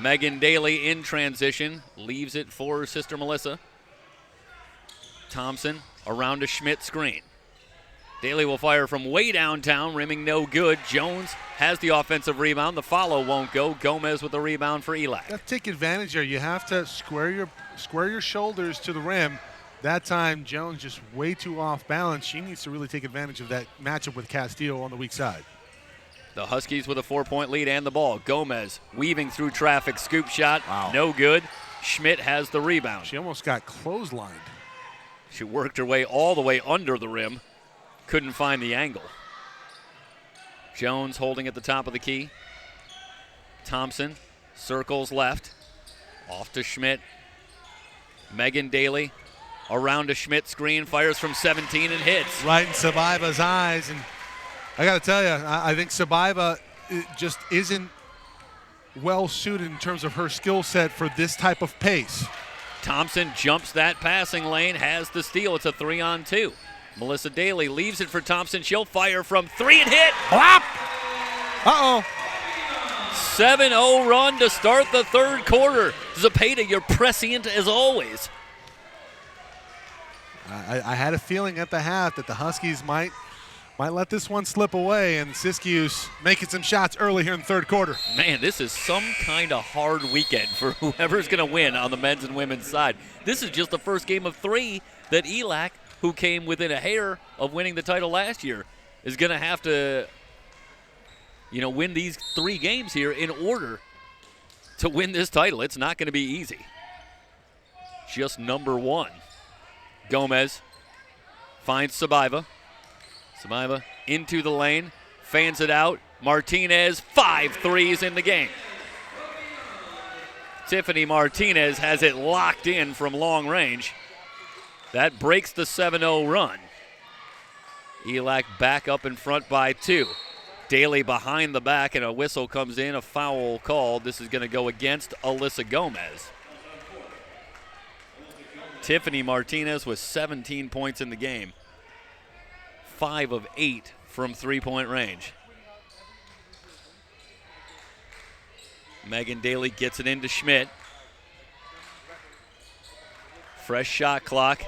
Megan Daly in transition. Leaves it for sister Melissa. Thompson around a Schmidt screen. Daly will fire from way downtown, rimming no good. Jones has the offensive rebound. The follow won't go. Gomez with the rebound for ELAC. You have to take advantage there. You have to square your shoulders to the rim. That time, Jones just way too off balance. She needs to really take advantage of that matchup with Castillo on the weak side. The Huskies with a 4-point lead and the ball. Gomez weaving through traffic. Scoop shot. Wow. No good. Schmidt has the rebound. She almost got clotheslined. She worked her way all the way under the rim. Couldn't find the angle. Jones holding at the top of the key. Thompson circles left. Off to Schmidt. Megan Daly around a Schmidt screen, fires from 17 and hits. Right in Sabaiva's eyes. And I got to tell you, I think Sabaiva just isn't well suited in terms of her skill set for this type of pace. Thompson jumps that passing lane, has the steal. It's a 3-on-2. Melissa Daly leaves it for Thompson. She'll fire from 3 and hit. Blop! Uh-oh. 7-0 run to start the third quarter. Zepeda, you're prescient as always. I had a feeling at the half that the Huskies might let this one slip away, and Siskiyous making some shots early here in the third quarter. Man, this is some kind of hard weekend for whoever's going to win on the men's and women's side. This is just the first game of 3 that ELAC, who came within a hair of winning the title last year, is going to have to, win these 3 games here in order to win this title. It's not going to be easy. Just number 1. Gomez finds Sabaiva. Sabaiva into the lane, fans it out. Martinez, 5 threes in the game. Tiffany Martinez has it locked in from long range. That breaks the 7-0 run. Elac back up in front by 2. Daly behind the back, and a whistle comes in, a foul called. This is going to go against Alyssa Gomez. Tiffany Martinez with 17 points in the game. 5 of 8 from three-point range. Megan Daly gets it into Schmidt. Fresh shot clock.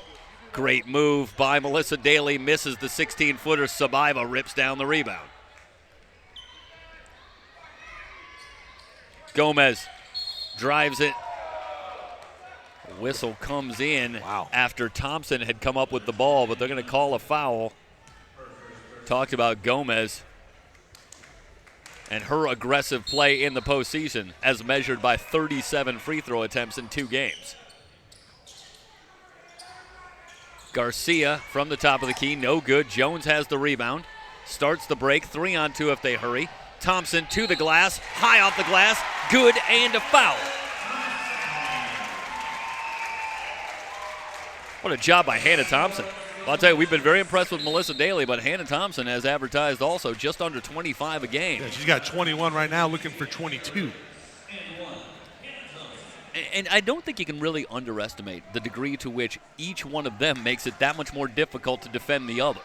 Great move by Melissa Daly. Misses the 16-footer. Sabaiva rips down the rebound. Gomez drives it. Whistle comes in after Thompson had come up with the ball, but they're going to call a foul. Talked about Gomez and her aggressive play in the postseason as measured by 37 free throw attempts in 2 games. Garcia from the top of the key, no good. Jones has the rebound. Starts the break, 3-on-2 if they hurry. Thompson to the glass, high off the glass, good, and a foul. What a job by Hannah Thompson. Well, I'll tell you, we've been very impressed with Melissa Daly, but Hannah Thompson has advertised also just under 25 a game. Yeah, she's got 21 right now, looking for 22. And I don't think you can really underestimate the degree to which each one of them makes it that much more difficult to defend the other.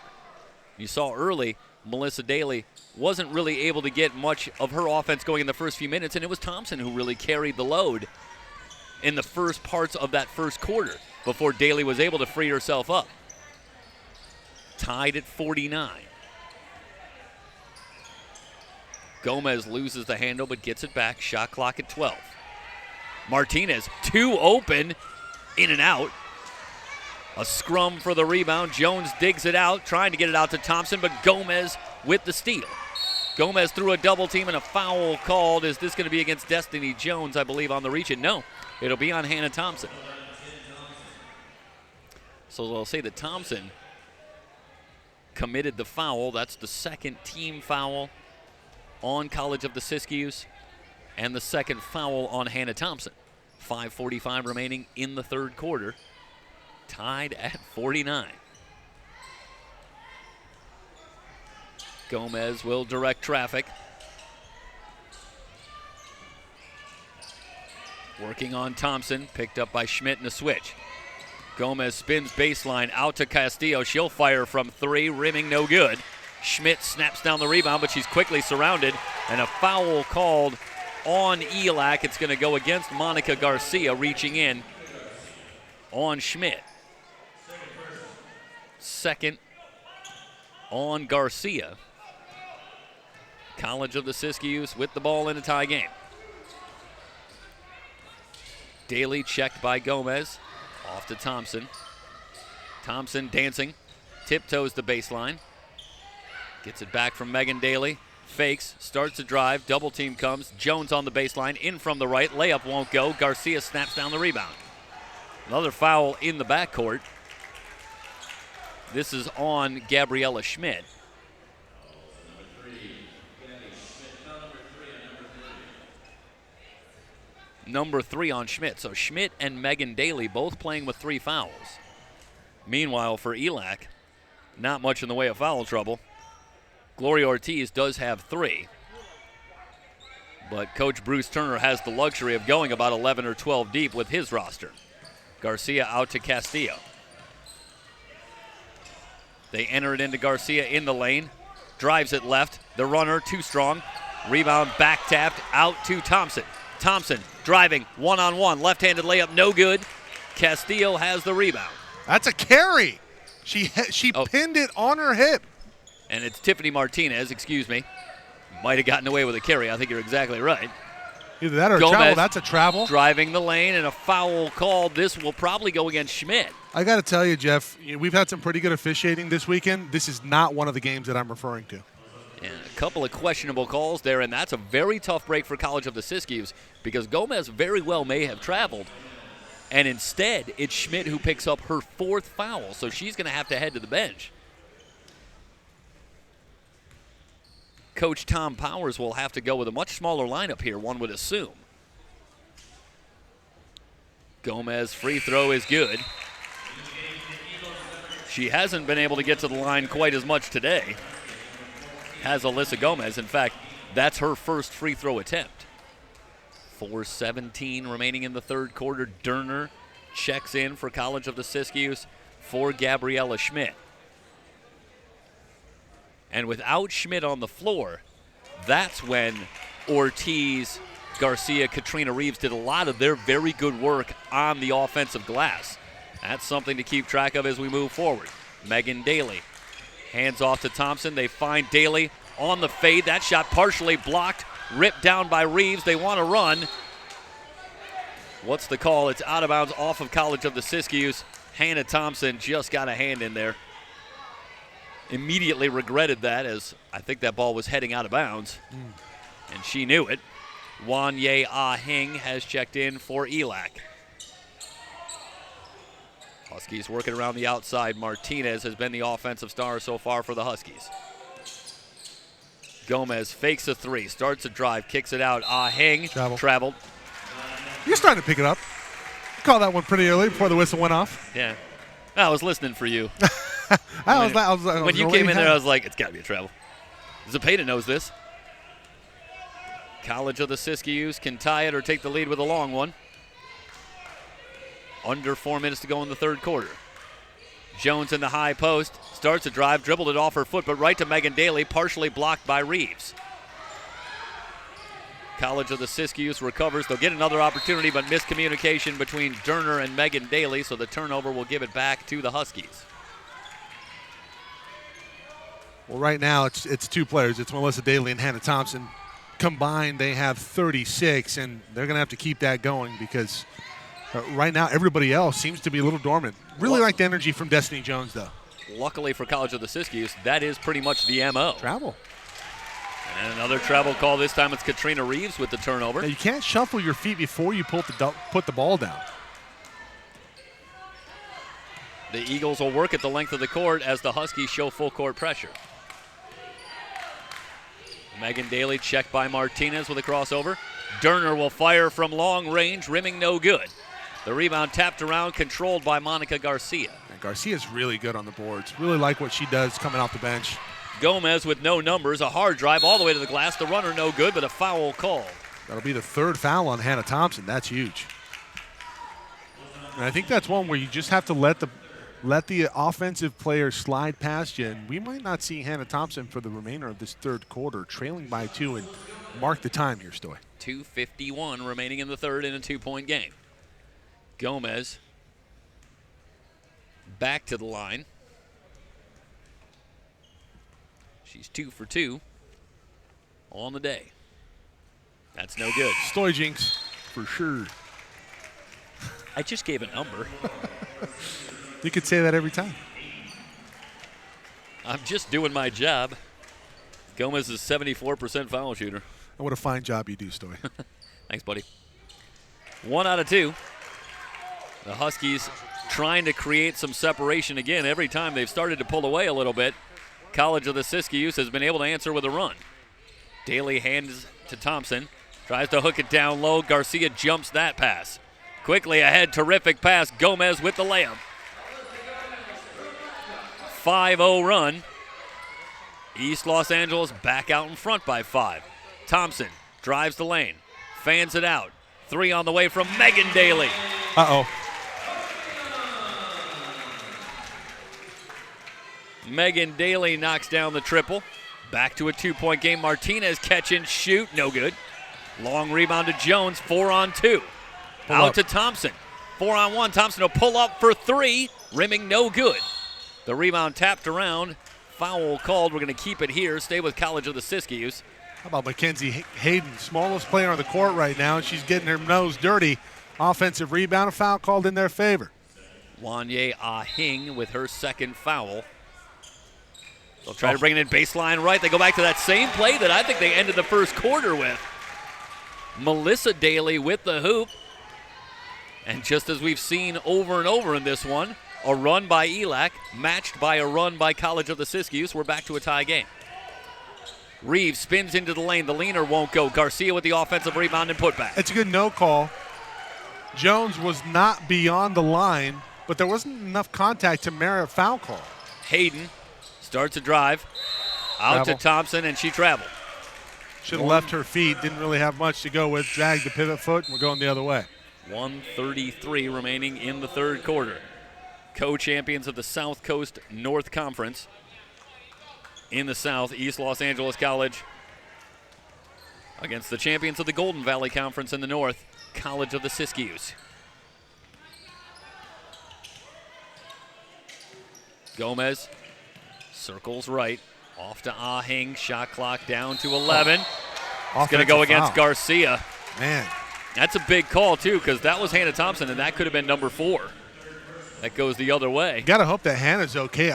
You saw early, Melissa Daly wasn't really able to get much of her offense going in the first few minutes, and it was Thompson who really carried the load in the first parts of that first quarter before Daly was able to free herself up. Tied at 49. Gomez loses the handle but gets it back. Shot clock at 12. Martinez, 2 open, in and out. A scrum for the rebound. Jones digs it out, trying to get it out to Thompson, but Gomez with the steal. Gomez threw a double team and a foul called. Is this going to be against Destiny Jones, I believe, on the reach? And no, it'll be on Hannah Thompson. So they'll say that Thompson committed the foul. That's the second team foul on College of the Siskiyous and the second foul on Hannah Thompson. 5:45 remaining in the third quarter. Tied at 49. Gomez will direct traffic. Working on Thompson, picked up by Schmidt in the switch. Gomez spins baseline out to Castillo. She'll fire from 3, rimming no good. Schmidt snaps down the rebound, but she's quickly surrounded, and a foul called on Elac. It's going to go against Monica Garcia, reaching in on Schmidt. Second on Garcia. College of the Siskiyous with the ball in a tie game. Daly checked by Gomez. Off to Thompson. Thompson dancing. Tiptoes the baseline. Gets it back from Megan Daly. Fakes. Starts to drive. Double team comes. Jones on the baseline. In from the right. Layup won't go. Garcia snaps down the rebound. Another foul in the backcourt. This is on Gabriella Schmidt. Number 3 on Schmidt. So Schmidt and Megan Daly both playing with 3 fouls. Meanwhile, for Elac, not much in the way of foul trouble. Gloria Ortiz does have 3. But Coach Bruce Turner has the luxury of going about 11 or 12 deep with his roster. Garcia out to Castillo. They enter it into Garcia in the lane. Drives it left. The runner, too strong. Rebound back tapped out to Thompson. Thompson driving, one-on-one, left-handed layup, no good. Castillo has the rebound. That's a carry. She pinned it on her hip. And it's Tiffany Martinez, excuse me. Might have gotten away with a carry. I think you're exactly right. Either that or Gomez, travel. That's a travel. Driving the lane and a foul called. This will probably go against Schmidt. I got to tell you, Jeff, we've had some pretty good officiating this weekend. This is not one of the games that I'm referring to. And a couple of questionable calls there, and that's a very tough break for College of the Siskiyous because Gomez very well may have traveled. And instead, it's Schmidt who picks up her 4th foul, so she's going to have to head to the bench. Coach Tom Powers will have to go with a much smaller lineup here, one would assume. Gomez free throw is good. She hasn't been able to get to the line quite as much today as Alyssa Gomez. In fact, that's her first free throw attempt. 4:17 remaining in the third quarter. Durner checks in for College of the Siskiyous for Gabriella Schmidt. And without Schmidt on the floor, that's when Ortiz, Garcia, Katrina Reeves did a lot of their very good work on the offensive glass. That's something to keep track of as we move forward. Megan Daly hands off to Thompson. They find Daly on the fade. That shot partially blocked, ripped down by Reeves. They want to run. What's the call? It's out of bounds off of College of the Siskiyous. Hannah Thompson just got a hand in there. Immediately regretted that, as I think that ball was heading out of bounds. And she knew it. Wanye Ah-Hing has checked in for ELAC. Huskies working around the outside. Martinez has been the offensive star so far for the Huskies. Gomez fakes a three, starts a drive, kicks it out. Ah-Hing traveled. You're starting to pick it up. You called that one pretty early before the whistle went off. Yeah. I was listening for you. When you came in there, I was like, it's got to be a travel. Zepeda knows this. College of the Siskiyous can tie it or take the lead with a long one. Under 4 minutes to go in the third quarter. Jones in the high post, starts a drive, dribbled it off her foot, but right to Megan Daly, partially blocked by Reeves. College of the Siskiyous recovers. They'll get another opportunity, but miscommunication between Durner and Megan Daly, so the turnover will give it back to the Huskies. Well, right now it's two players. It's Melissa Daly and Hannah Thompson. Combined, they have 36, and they're going to have to keep that going because right now everybody else seems to be a little dormant. Really like the energy from Destiny Jones, though. Luckily for College of the Siskiyous, that is pretty much the MO. Travel. And another travel call. This time it's Katrina Reeves with the turnover. Now, you can't shuffle your feet before you put the ball down. The Eagles will work at the length of the court as the Huskies show full court pressure. Megan Daly checked by Martinez with a crossover. Durner will fire from long range, rimming no good. The rebound tapped around, controlled by Monica Garcia. And Garcia's really good on the boards. Really like what she does coming off the bench. Gomez with no numbers, a hard drive all the way to the glass. The runner no good, but a foul called. That'll be the third foul on Hannah Thompson. That's huge. And I think that's one where you just have to let the offensive player slide past you, and we might not see Hannah Thompson for the remainder of this third quarter, trailing by 2, and mark the time here, Stoy. 2:51 remaining in the third in a 2-point game. Gomez back to the line. She's 2 for 2 on the day. That's no good. Stoy jinx, for sure. I just gave a number. You could say that every time. I'm just doing my job. Gomez is 74% foul shooter. And what a fine job you do, Stoy. Thanks, buddy. 1 out of 2. The Huskies trying to create some separation again. Every time they've started to pull away a little bit, College of the Siskiyous has been able to answer with a run. Daly hands to Thompson. Tries to hook it down low. Garcia jumps that pass. Quickly ahead, terrific pass. Gomez with the layup. 5-0 run. East Los Angeles back out in front by 5. Thompson drives the lane. Fans it out. 3 on the way from Megan Daly. Uh-oh. Megan Daly knocks down the triple. Back to a 2-point game. Martinez catch and shoot. No good. Long rebound to Jones. 4 on 2. Out to Thompson. 4 on 1. Thompson will pull up for 3. Rimming no good. The rebound tapped around. Foul called. We're going to keep it here. Stay with College of the Siskiyous. How about Mackenzie Hayden, smallest player on the court right now, and she's getting her nose dirty. Offensive rebound, a foul called in their favor. Wanye Ah-Hing with her second foul. They'll try to bring it in baseline right. They go back to that same play that I think they ended the first quarter with. Melissa Daly with the hoop. And just as we've seen over and over in this one, a run by ELAC matched by a run by College of the Siskiyous. We're back to a tie game. Reeves spins into the lane. The leaner won't go. Garcia with the offensive rebound and putback. It's a good no call. Jones was not beyond the line but there wasn't enough contact to merit a foul call. Hayden starts a drive. Out Travel. to Thompson, and she traveled. Should have left her feet. Didn't really have much to go with. Dragged the pivot foot, and we're going the other way. 1:33 remaining in the third quarter. Co-champions of the South Coast North Conference. In the South, East Los Angeles College against the champions of the Golden Valley Conference in the North, College of the Siskiyous. Gomez circles right. Off to Ahing. Shot clock down to 11. It's going to go against Garcia. Man. That's a big call, too, because that was Hannah Thompson, and that could have been number 4. That goes the other way. Got to hope that Hannah's okay.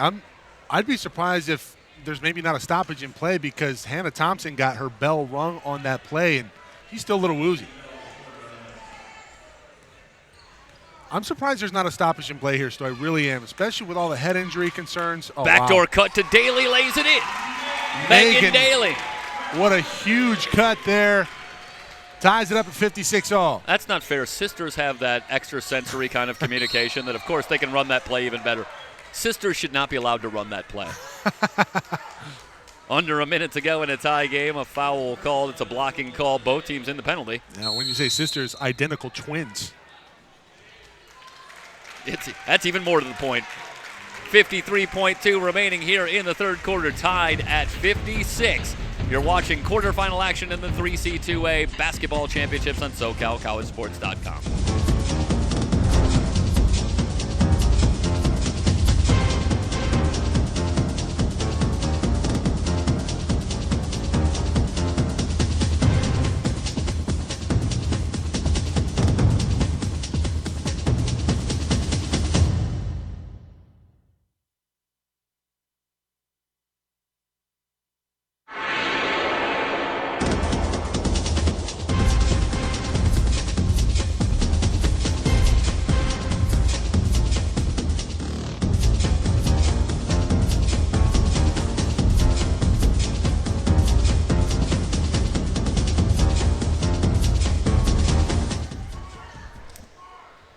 I'd be surprised if there's maybe not a stoppage in play because Hannah Thompson got her bell rung on that play, and he's still a little woozy. I'm surprised there's not a stoppage in play here, Sto. I really am, especially with all the head injury concerns. Oh, backdoor cut to Daly, lays it in. Megan Daly. What a huge cut there. Ties it up at 56-all. That's not fair. Sisters have that extrasensory kind of communication that, of course, they can run that play even better. Sisters should not be allowed to run that play. Under a minute to go in a tie game, a foul called. It's a blocking call. Both teams in the penalty. Now, when you say sisters, identical twins. That's even more to the point. 53.2 remaining here in the third quarter, tied at 56. You're watching quarterfinal action in the 3C2A basketball championships on SoCalCollegeSports.com.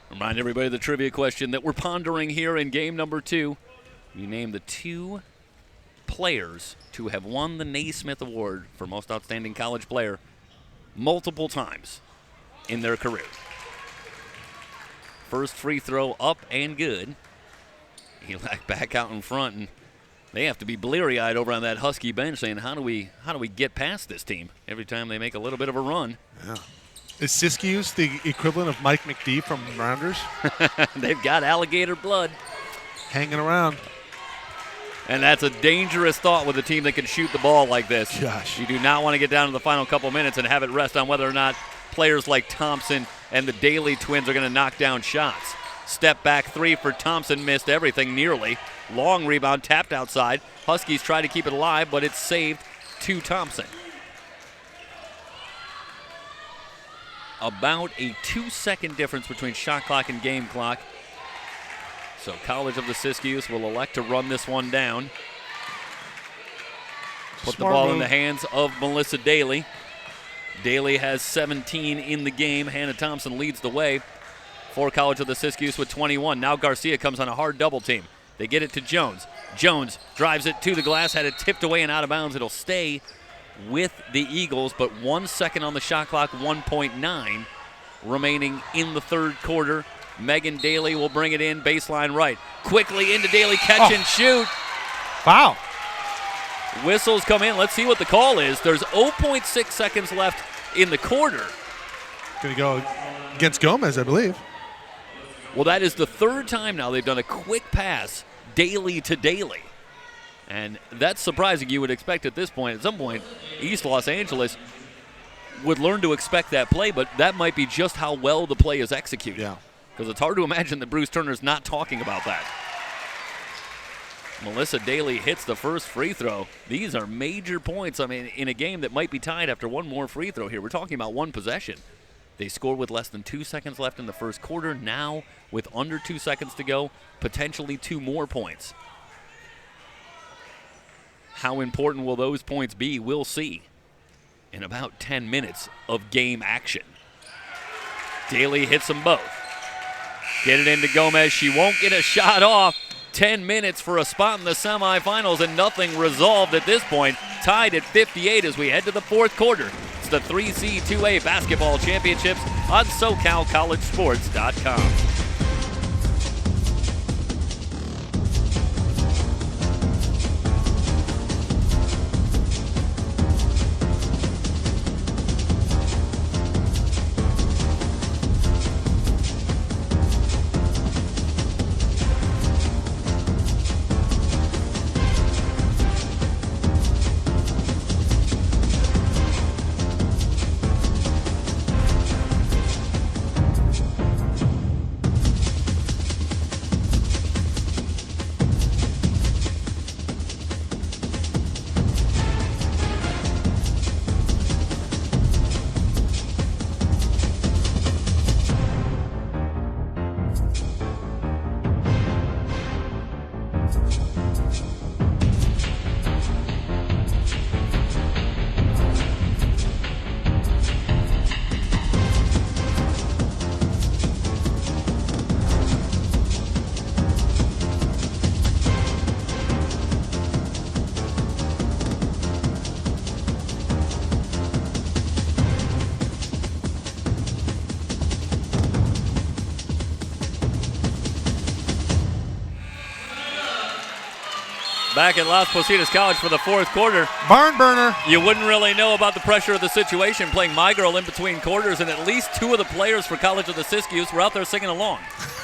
Remind everybody the trivia question that we're pondering here in game number 2. You name the 2 players to have won the Naismith Award for Most Outstanding College Player multiple times in their career. First free throw up and good. Elac back out in front, and they have to be bleary-eyed over on that Husky bench saying, how do we get past this team every time they make a little bit of a run? Yeah. Is Siskiyous the equivalent of Mike McD from Rounders? They've got alligator blood hanging around. And that's a dangerous thought with a team that can shoot the ball like this. Gosh. You do not want to get down to the final couple minutes and have it rest on whether or not players like Thompson and the Daly twins are going to knock down shots. Step back 3 for Thompson, missed everything nearly. Long rebound, tapped outside. Huskies try to keep it alive, but it's saved to Thompson. About a 2-second difference between shot clock and game clock. So College of the Siskiyous will elect to run this one down. Put the ball in the hands of Melissa Daly. Daly has 17 in the game. Hannah Thompson leads the way for College of the Siskiyous with 21. Now Garcia comes on a hard double team. They get it to Jones. Jones drives it to the glass, had it tipped away and out of bounds. It'll stay with the Eagles, but 1 second on the shot clock, 1.9 remaining in the third quarter. Megan Daly will bring it in, baseline right. Quickly into Daly, catch and shoot. Foul. Whistles come in. Let's see what the call is. There's 0.6 seconds left in the quarter. Going to go against Gomez, I believe. Well, that is the third time now they've done a quick pass, Daly to Daly. And that's surprising. You would expect at this point, at some point, East Los Angeles would learn to expect that play, but that might be just how well the play is executed. Yeah. Because it's hard to imagine that Bruce Turner's not talking about that. Melissa Daly hits the first free throw. These are major points. I mean, in a game that might be tied after one more free throw here. We're talking about one possession. They scored with less than 2 seconds left in the first quarter. Now, with under 2 seconds to go, potentially 2 more points. How important will those points be? We'll see in about 10 minutes of game action. Daly hits them both. Get it into Gomez. She won't get a shot off. 10 minutes for a spot in the semifinals and nothing resolved at this point. Tied at 58 as we head to the fourth quarter. It's the 3C2A Basketball Championships on SoCalCollegeSports.com. Back at Las Positas College for the fourth quarter. Barn burner. You wouldn't really know about the pressure of the situation playing My Girl in between quarters, and at least two of the players for College of the Siskiyous were out there singing along.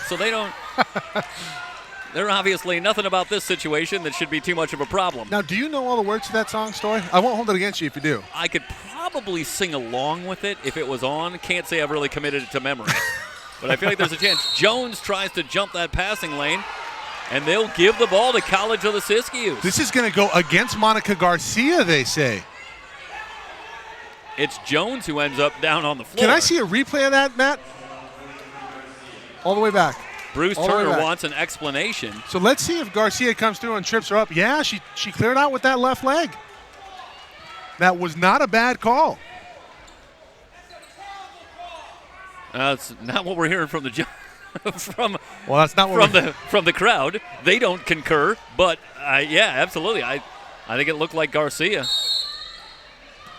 So they're obviously nothing about this situation that should be too much of a problem. Now, do you know all the words to that song, Story? I won't hold it against you if you do. I could probably sing along with it if it was on. Can't say I've really committed it to memory. But I feel like there's a chance. Jones tries to jump that passing lane. And they'll give the ball to College of the Siskiyous. This is going to go against Monica Garcia, they say. It's Jones who ends up down on the floor. Can I see a replay of that, Matt? All the way back. Bruce Turner wants an explanation. So let's see if Garcia comes through and trips her up. Yeah, she cleared out with that left leg. That was not a bad call. That's not what we're hearing from the that's not what from the crowd. They don't concur, but yeah, absolutely. I think it looked like Garcia.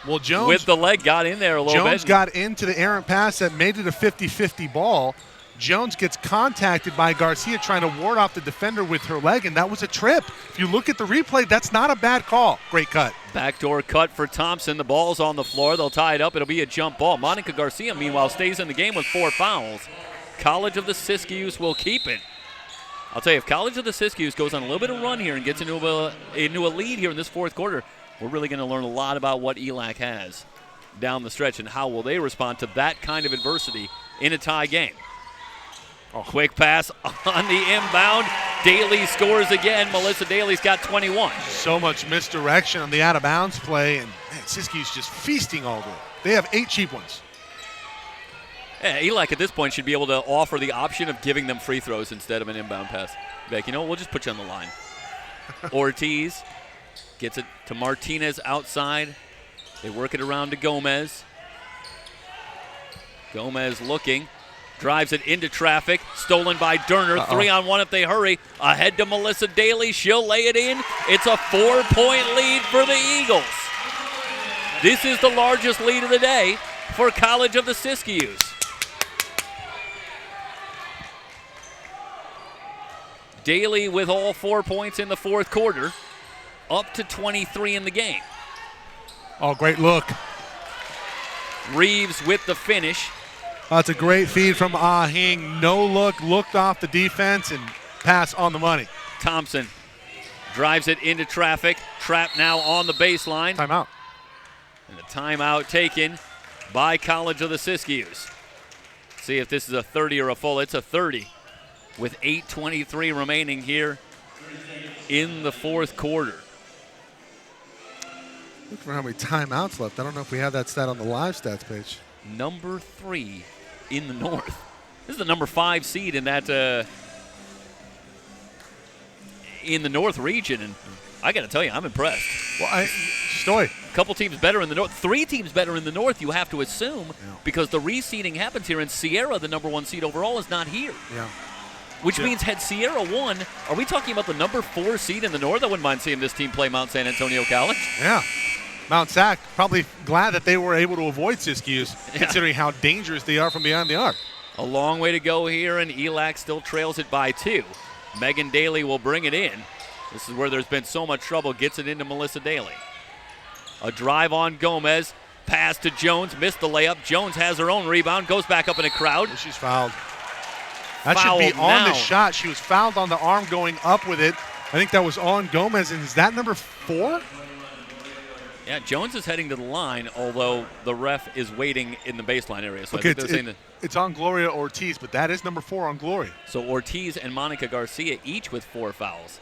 Well, Jones with the leg got in there a little bit. Jones got into the errant pass that made it a 50-50 ball. Jones gets contacted by Garcia trying to ward off the defender with her leg, and that was a trip. If you look at the replay, that's not a bad call. Great cut. Backdoor cut for Thompson. The ball's on the floor. They'll tie it up. It'll be a jump ball. Monica Garcia, meanwhile, stays in the game with 4 fouls. College of the Siskiyous will keep it. I'll tell you, if College of the Siskiyous goes on a little bit of run here and gets into a lead here in this fourth quarter, we're really going to learn a lot about what ELAC has down the stretch and how will they respond to that kind of adversity in a tie game. Quick pass on the inbound. Daly scores again. Melissa Daly's got 21. So much misdirection on the out-of-bounds play, and man, Siskiyous just feasting all day. They have 8 cheap ones. Yeah, ELAC at this point should be able to offer the option of giving them free throws instead of an inbound pass. Like, you know, we'll just put you on the line. Ortiz gets it to Martinez outside. They work it around to Gomez. Gomez looking. Drives it into traffic. Stolen by Durner. 3-on-1 if they hurry. Ahead to Melissa Daly. She'll lay it in. It's a 4-point lead for the Eagles. This is the largest lead of the day for College of the Siskiyous. Daly with all 4 points in the fourth quarter. Up to 23 in the game. Oh, great look. Reeves with the finish. That's a great feed from Ah-Hing. No look, looked off the defense, and pass on the money. Thompson drives it into traffic. Trap now on the baseline. Timeout. And the timeout taken by College of the Siskiyous. See if this is a 30 or a full. It's a 30 with 8:23 remaining here in the fourth quarter. Look for how many timeouts left. I don't know if we have that stat on the live stats page. Number 3 in the North. This is the number 5 seed in that in the North region, and I got to tell you, I'm impressed. Well, Stoy. A couple teams better in the north. 3 teams better in the north, you have to assume, because the reseeding happens here, and Sierra, the number 1 seed overall, is not here. Yeah. Which means had Sierra won, are we talking about the number 4 seed in the north? I wouldn't mind seeing this team play Mount San Antonio College. Yeah. Mount Sac probably glad that they were able to avoid Siskiyous, considering how dangerous they are from behind the arc. A long way to go here, and ELAC still trails it by 2. Megan Daly will bring it in. This is where there's been so much trouble. Gets it into Melissa Daly. A drive on Gomez. Pass to Jones. Missed the layup. Jones has her own rebound. Goes back up in a crowd. She's fouled. That should be on the shot. She was fouled on the arm going up with it. I think that was on Gomez. And is that number 4? Yeah, Jones is heading to the line, although the ref is waiting in the baseline area. So okay, I think they're saying that it's on Gloria Ortiz, but that is number 4 on Gloria. So Ortiz and Monica Garcia each with 4 fouls.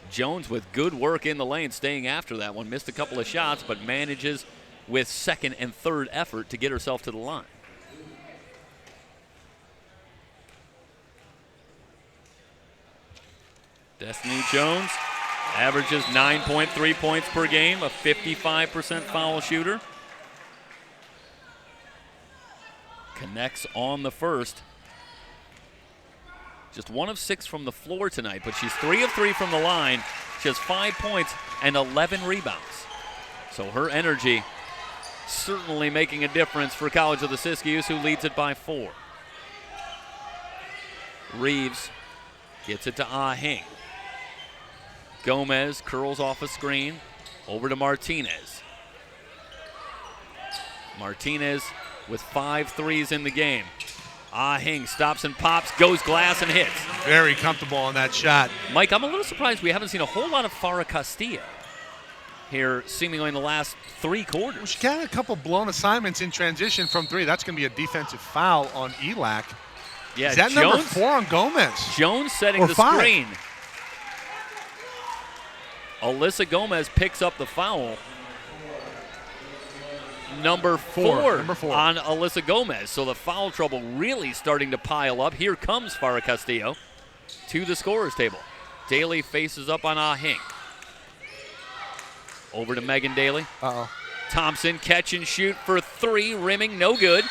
Jones with good work in the lane, staying after that one. Missed a couple of shots, but manages with second and third effort to get herself to the line. Destiny Jones averages 9.3 points per game, a 55% foul shooter. Connects on the first. Just 1 of 6 from the floor tonight, but she's 3 of 3 from the line. She has 5 points and 11 rebounds. So her energy certainly making a difference for College of the Siskiyous, who leads it by 4. Reeves gets it to Ah-Hing. Gomez curls off a screen. Over to Martinez. Martinez with 5 threes in the game. Ah-Hing stops and pops, goes glass and hits. Very comfortable on that shot. Mike, I'm a little surprised we haven't seen a whole lot of Farah Castillo here seemingly in the last 3 quarters. Well, she got a couple blown assignments in transition from 3. That's going to be a defensive foul on ELAC. Yeah, is that Jones, number 4 on Gomez? Jones setting or the 5. screen. Alyssa Gomez picks up the foul. Number 4 on Alyssa Gomez. So the foul trouble really starting to pile up. Here comes Farah Castillo to the scorer's table. Daly faces up on Ah-Hing. Over to Megan Daly. Thompson catch and shoot for 3, rimming, no good.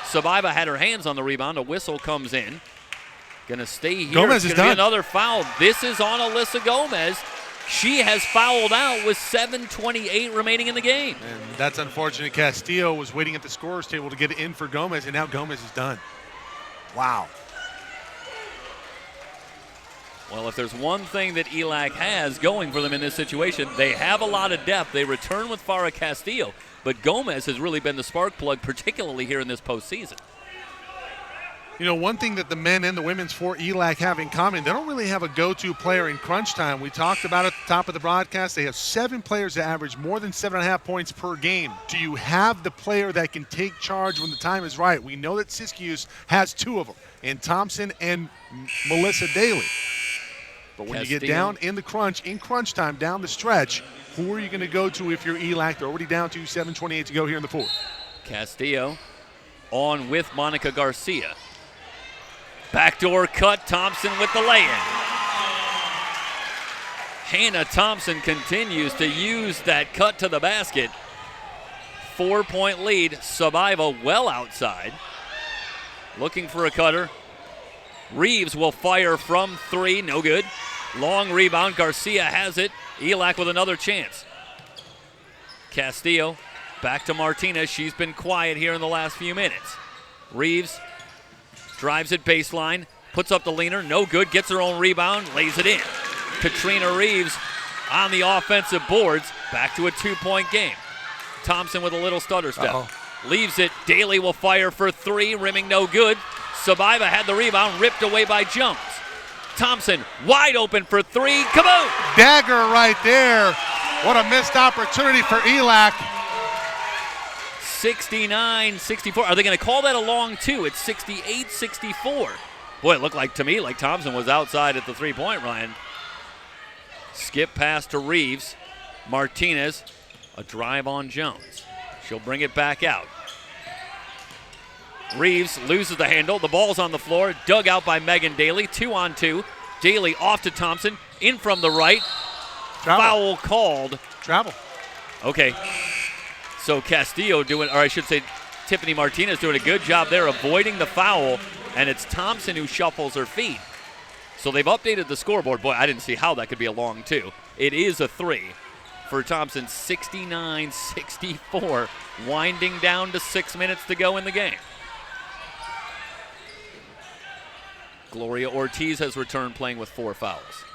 Sabaiba had her hands on the rebound. A whistle comes in. Gonna stay here. Gomez is done. Be another foul. This is on Alyssa Gomez. She has fouled out with 7:28 remaining in the game. And that's unfortunate. Castillo was waiting at the scorer's table to get it in for Gomez, and now Gomez is done. Wow. Well, if there's one thing that ELAC has going for them in this situation, they have a lot of depth. They return with Farah Castillo, but Gomez has really been the spark plug, particularly here in this postseason. You know, one thing that the men and the women's for ELAC have in common, they don't really have a go-to player in crunch time. We talked about at the top of the broadcast, they have 7 players that average more than 7.5 points per game. Do you have the player that can take charge when the time is right? We know that Siskiyous has 2 of them, and Thompson and Melissa Daly. But when you get down in the crunch, in crunch time, down the stretch, who are you going to go to if you're ELAC? They're already down to 7:28 to go here in the 4th. Castillo on with Monica Garcia. Backdoor cut, Thompson with the lay-in. Hannah Thompson continues to use that cut to the basket. 4-point lead, Sabaiba well outside. Looking for a cutter. Reeves will fire from 3, no good. Long rebound, Garcia has it. ELAC with another chance. Castillo back to Martinez. She's been quiet here in the last few minutes. Reeves drives it baseline, puts up the leaner, no good, gets her own rebound, lays it in. Katrina Reeves on the offensive boards, back to a 2-point game. Thompson with a little stutter step. Leaves it, Daly will fire for 3, rimming no good. Sabaiba had the rebound, ripped away by Jones. Thompson wide open for 3, kaboom! Dagger right there. What a missed opportunity for ELAC. 69-64. Are they going to call that a long 2? It's 68-64. Boy, it looked like to me like Thompson was outside at the 3-point line. Skip pass to Reeves. Martinez, a drive on Jones. She'll bring it back out. Reeves loses the handle. The ball's on the floor. Dug out by Megan Daly. 2-on-2. Daly off to Thompson. In from the right. Foul called. Travel. Okay. So Castillo doing, or I should say Tiffany Martinez doing a good job there avoiding the foul, and it's Thompson who shuffles her feet. So they've updated the scoreboard. Boy, I didn't see how that could be a long two. It is a 3 for Thompson, 69-64, winding down to 6 minutes to go in the game. Gloria Ortiz has returned playing with 4 fouls.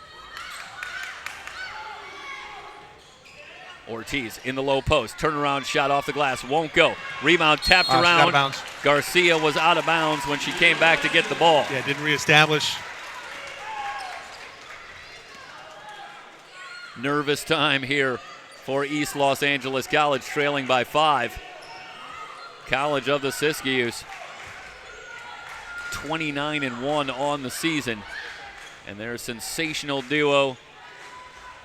Ortiz in the low post. Turnaround shot off the glass. Won't go. Rebound tapped around. Out of bounds. Garcia was out of bounds when she came back to get the ball. Yeah, didn't reestablish. Nervous time here for East Los Angeles College, trailing by 5. College of the Siskiyous, 29-1 on the season. And their sensational duo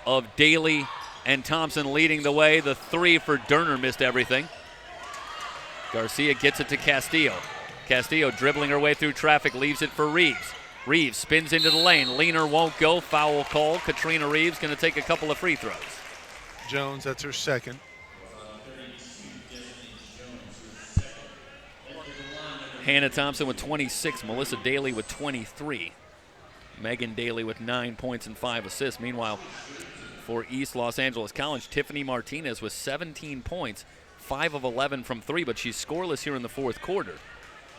of Daly and Thompson leading the way. The 3 for Derner missed everything. Garcia gets it to Castillo. Castillo dribbling her way through traffic, leaves it for Reeves. Reeves spins into the lane. Leaner won't go. Foul call. Katrina Reeves going to take a couple of free throws. Jones, that's her second. Hannah Thompson with 26. Melissa Daly with 23. Megan Daly with 9 points and 5 assists. Meanwhile, for East Los Angeles College, Tiffany Martinez with 17 points, 5 of 11 from 3, but she's scoreless here in the fourth quarter.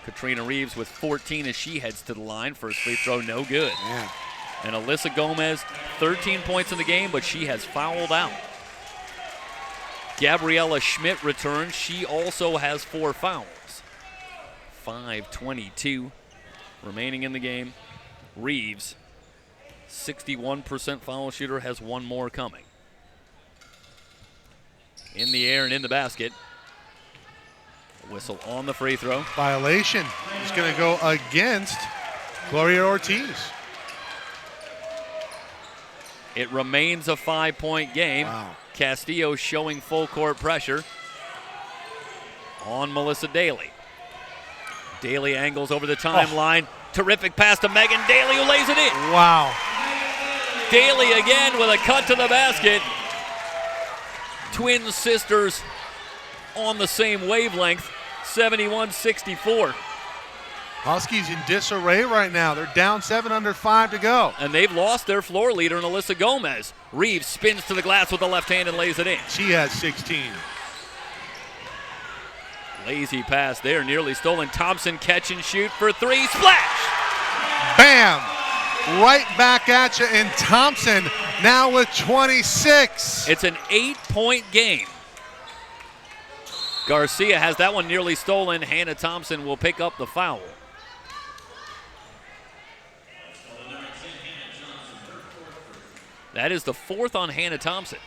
Katrina Reeves with 14 as she heads to the line. First free throw, no good. Man. And Alyssa Gomez, 13 points in the game, but she has fouled out. Gabriella Schmidt returns. She also has 4 fouls. 5:22 remaining in the game. Reeves, 61% foul shooter, has 1 more coming. In the air and in the basket. Whistle on the free throw. Violation is going to go against Gloria Ortiz. It remains a 5-point game. Wow. Castillo showing full court pressure on Melissa Daly. Daly angles over the timeline. Terrific pass to Megan Daly, who lays it in. Wow. Daly again with a cut to the basket. Twin sisters on the same wavelength, 71-64. Huskies in disarray right now. They're down 7 under 5 to go. And they've lost their floor leader in Alyssa Gomez. Reeves spins to the glass with the left hand and lays it in. She has 16. Lazy pass there, nearly stolen. Thompson catch and shoot for 3. Splash! Bam! Right back at you, and Thompson now with 26. It's an 8-point game. Garcia has that one nearly stolen. Hannah Thompson will pick up the foul. That is the 4th on Hannah Thompson.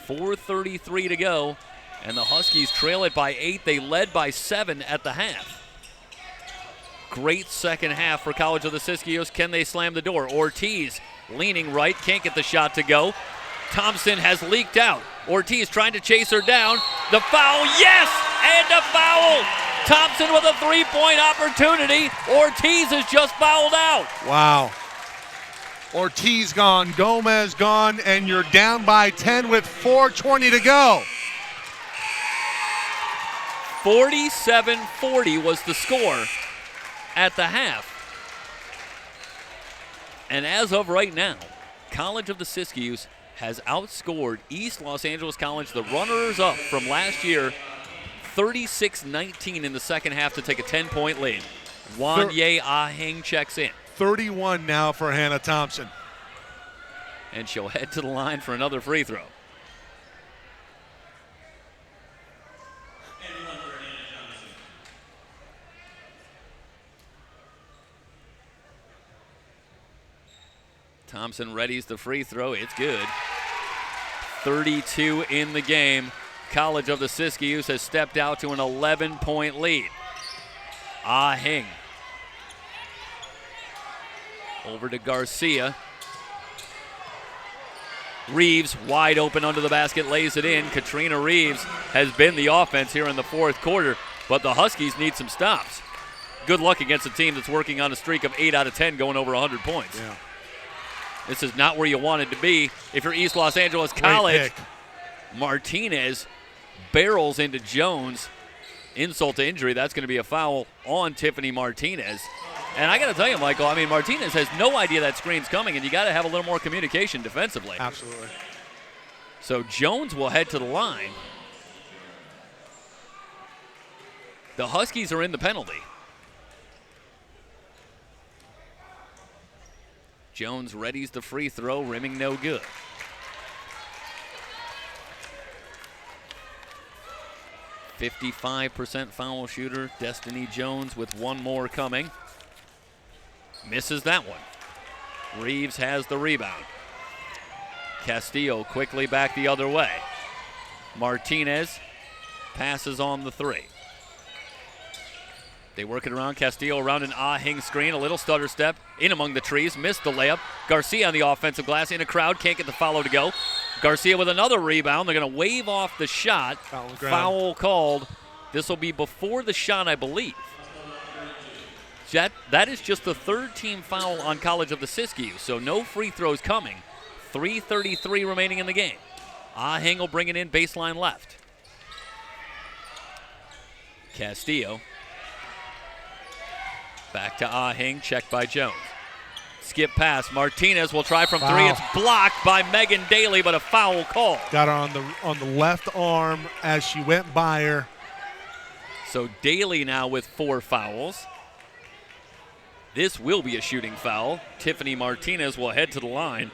4:33 to go, and the Huskies trail it by 8. They led by 7 at the half. Great second half for College of the Siskiyous. Can they slam the door? Ortiz leaning right, can't get the shot to go. Thompson has leaked out. Ortiz trying to chase her down. The foul, yes! And a foul! Thompson with a 3-point opportunity. Ortiz is just fouled out. Wow. Ortiz gone, Gomez gone, and you're down by 10 with 4:20 to go. 47-40 was the score at the half. And as of right now, College of the Siskiyous has outscored East Los Angeles College, the runners-up from last year, 36-19 in the second half to take a 10-point lead. Wanye Aheng checks in. 31 now for Hannah Thompson. And she'll head to the line for another free throw. Thompson readies the free throw. It's good. 32 in the game. College of the Siskiyous has stepped out to an 11-point lead. Aheng. Over to Garcia. Reeves wide open under the basket, lays it in. Katrina Reeves has been the offense here in the fourth quarter, but the Huskies need some stops. Good luck against a team that's working on a streak of 8 out of 10 going over 100 points. Yeah. This is not where you wanted to be if you're East Los Angeles College. Martinez barrels into Jones. Insult to injury. That's going to be a foul on Tiffany Martinez. And I got to tell you, Michael, I mean, Martinez has no idea that screen's coming, and you got to have a little more communication defensively. Absolutely. So Jones will head to the line. The Huskies are in the penalty. Jones readies the free throw, rimming no good. .55% foul shooter, Destiny Jones with one more coming. Misses that one. Reeves has the rebound. Castillo quickly back the other way. Martinez passes on the three. They work it around. Castillo around an Ah-Hing screen. A little stutter step in among the trees. Missed the layup. Garcia on the offensive glass. In a crowd. Can't get the follow to go. Garcia with another rebound. They're going to wave off the shot. Foul called. This will be before the shot, I believe. That is just the third team foul on College of the Siskiyou. So no free throws coming. 3:33 remaining in the game. Ah-Hing will bring it in baseline left. Castillo. Back to Ah-Hing, checked by Jones. Skip pass. Martinez will try from three. It's blocked by Megan Daly, but a foul call. Got her on the left arm as she went by her. So Daly now with 4 fouls. This will be a shooting foul. Tiffany Martinez will head to the line.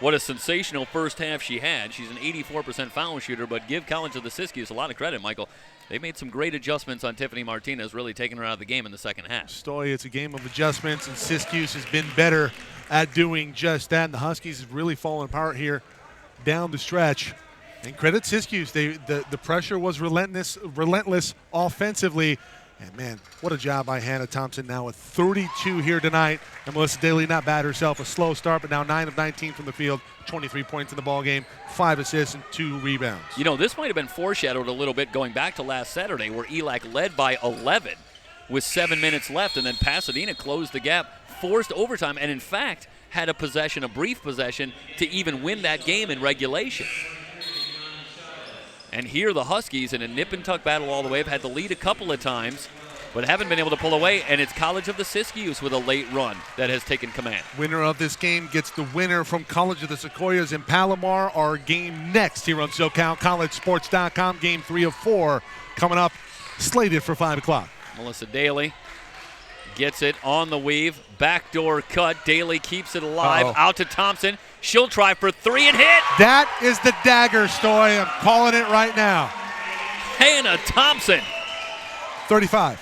What a sensational first half she had. She's an 84% foul shooter, but give College of the Siskiyous a lot of credit, Michael. They made some great adjustments on Tiffany Martinez, really taking her out of the game in the second half. Stoy, it's a game of adjustments, and Siskiyous has been better at doing just that. And the Huskies have really fallen apart here down the stretch. And credit Siskiyous. The pressure was relentless offensively. And, man, what a job by Hannah Thompson now with 32 here tonight. And Melissa Daly not bad herself. A slow start, but now 9 of 19 from the field, 23 points in the ballgame, 5 assists and 2 rebounds. You know, this might have been foreshadowed a little bit going back to last Saturday where ELAC led by 11 with 7 minutes left, and then Pasadena closed the gap, forced overtime, and in fact had a brief possession to even win that game in regulation. And here the Huskies, in a nip-and-tuck battle all the way, have had the lead a couple of times, but haven't been able to pull away, and it's College of the Siskiyous with a late run that has taken command. Winner of this game gets the winner from College of the Sequoias in Palomar. Our game next here on SoCalCollegeSports.com. Game 3 of 4 coming up, slated for 5 o'clock. Melissa Daly gets it on the weave. Backdoor cut. Daly keeps it alive. Out to Thompson. She'll try for 3 and hit. That is the dagger, Stoy. I'm calling it right now. Hannah Thompson. 35.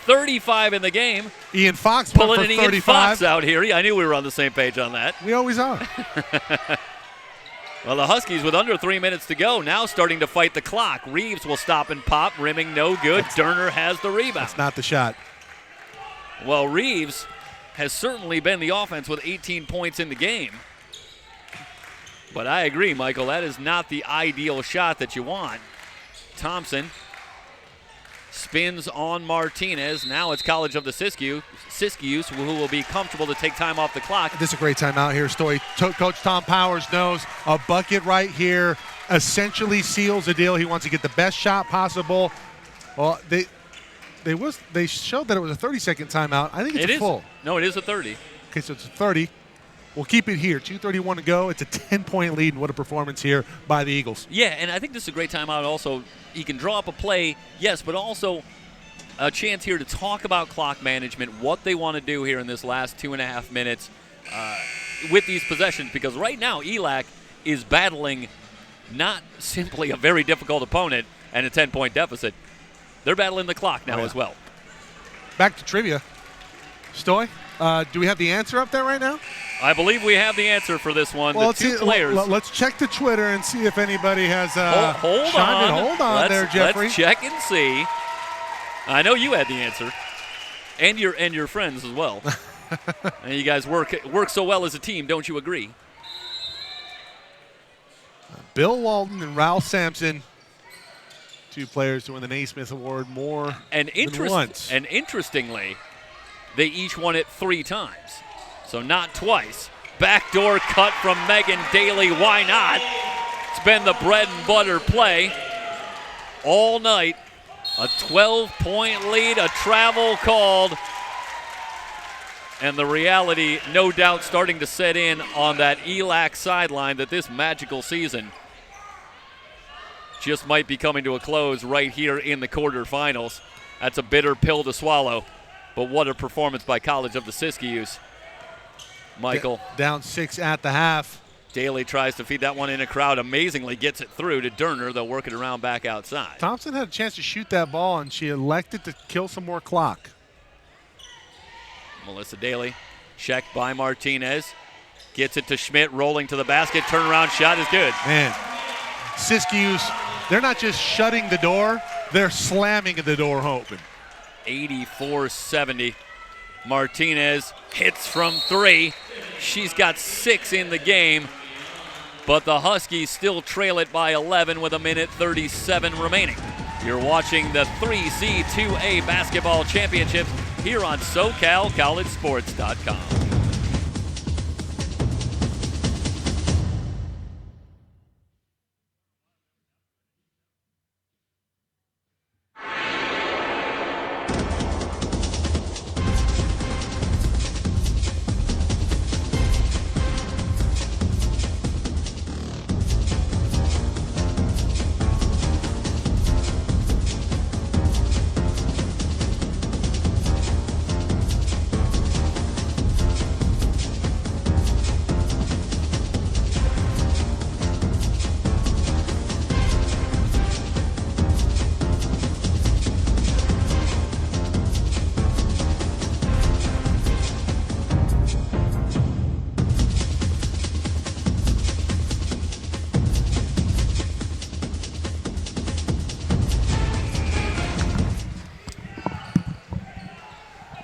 35 in the game. Ian Fox pulling an 35. Ian Fox out here. I knew we were on the same page on that. We always are. Well, the Huskies with under 3 minutes to go now starting to fight the clock. Reeves will stop and pop, rimming no good. Durner has the rebound. That's not the shot. Well, Reeves has certainly been the offense with 18 points in the game. But I agree, Michael, that is not the ideal shot that you want. Thompson spins on Martinez. Now it's College of the Siskiyous, who will be comfortable to take time off the clock. This is a great timeout here, Stoy. Coach Tom Powers knows a bucket right here essentially seals the deal. He wants to get the best shot possible. Well, they showed that it was a 30-second timeout. I think it's full. No, it is a 30. Okay, so it's a 30. We'll keep it here. 2:31 to go. It's a 10-point lead, and what a performance here by the Eagles. Yeah, and I think this is a great timeout also. He can draw up a play, yes, but also a chance here to talk about clock management, what they want to do here in this last 2.5 minutes with these possessions, because right now ELAC is battling not simply a very difficult opponent and a 10-point deficit. They're battling the clock now as well. Back to trivia. Stoy, do we have the answer up there right now? I believe we have the answer for this one. Well, the two players. Let's check the Twitter and see if anybody has hold on. Hold on there, Jeffrey. Let's check and see. I know you had the answer, and your friends as well. And you guys work so well as a team, don't you agree? Bill Walton and Ralph Sampson, 2 players to win the Naismith Award more than once. And interestingly, they each won it 3 times. So not twice, backdoor cut from Megan Daly. Why not? It's been the bread and butter play all night. A 12-point lead, a travel called. And the reality, no doubt, starting to set in on that ELAC sideline that this magical season just might be coming to a close right here in the quarterfinals. That's a bitter pill to swallow, but what a performance by College of the Siskiyous. Michael. Down 6 at the half. Daly tries to feed that one in a crowd, amazingly gets it through to Durner. They'll work it around back outside. Thompson had a chance to shoot that ball, and she elected to kill some more clock. Melissa Daly, checked by Martinez. Gets it to Schmidt, rolling to the basket. Turnaround shot is good. Man, Siskiyous, they're not just shutting the door, they're slamming the door open. 84-70. Martinez hits from 3. She's got 6 in the game, but the Huskies still trail it by 11 with 1:37 remaining. You're watching the 3C2A Basketball Championships here on SoCalCollegeSports.com.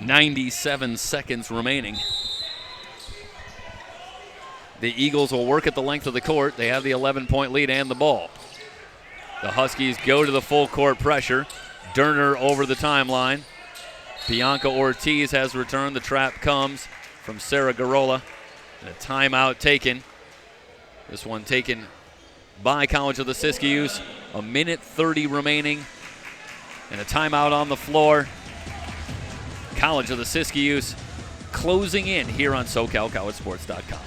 .97 seconds remaining. The Eagles will work at the length of the court. They have the 11-point lead and the ball. The Huskies go to the full court pressure. Durner over the timeline. Bianca Ortiz has returned. The trap comes from Sarah Garola. And a timeout taken. This one taken by College of the Siskiyous. 1:30 remaining. And a timeout on the floor. College of the Siskiyous closing in here on SoCalCollegeSports.com.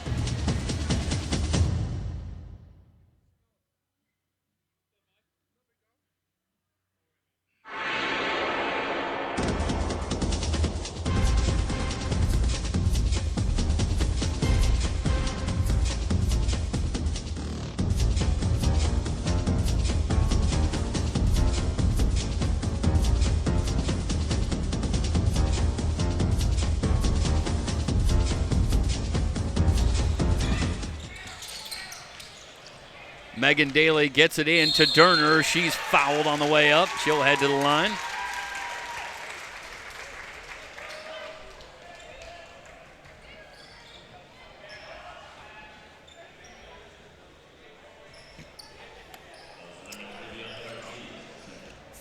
Megan Daly gets it in to Durner. She's fouled on the way up. She'll head to the line.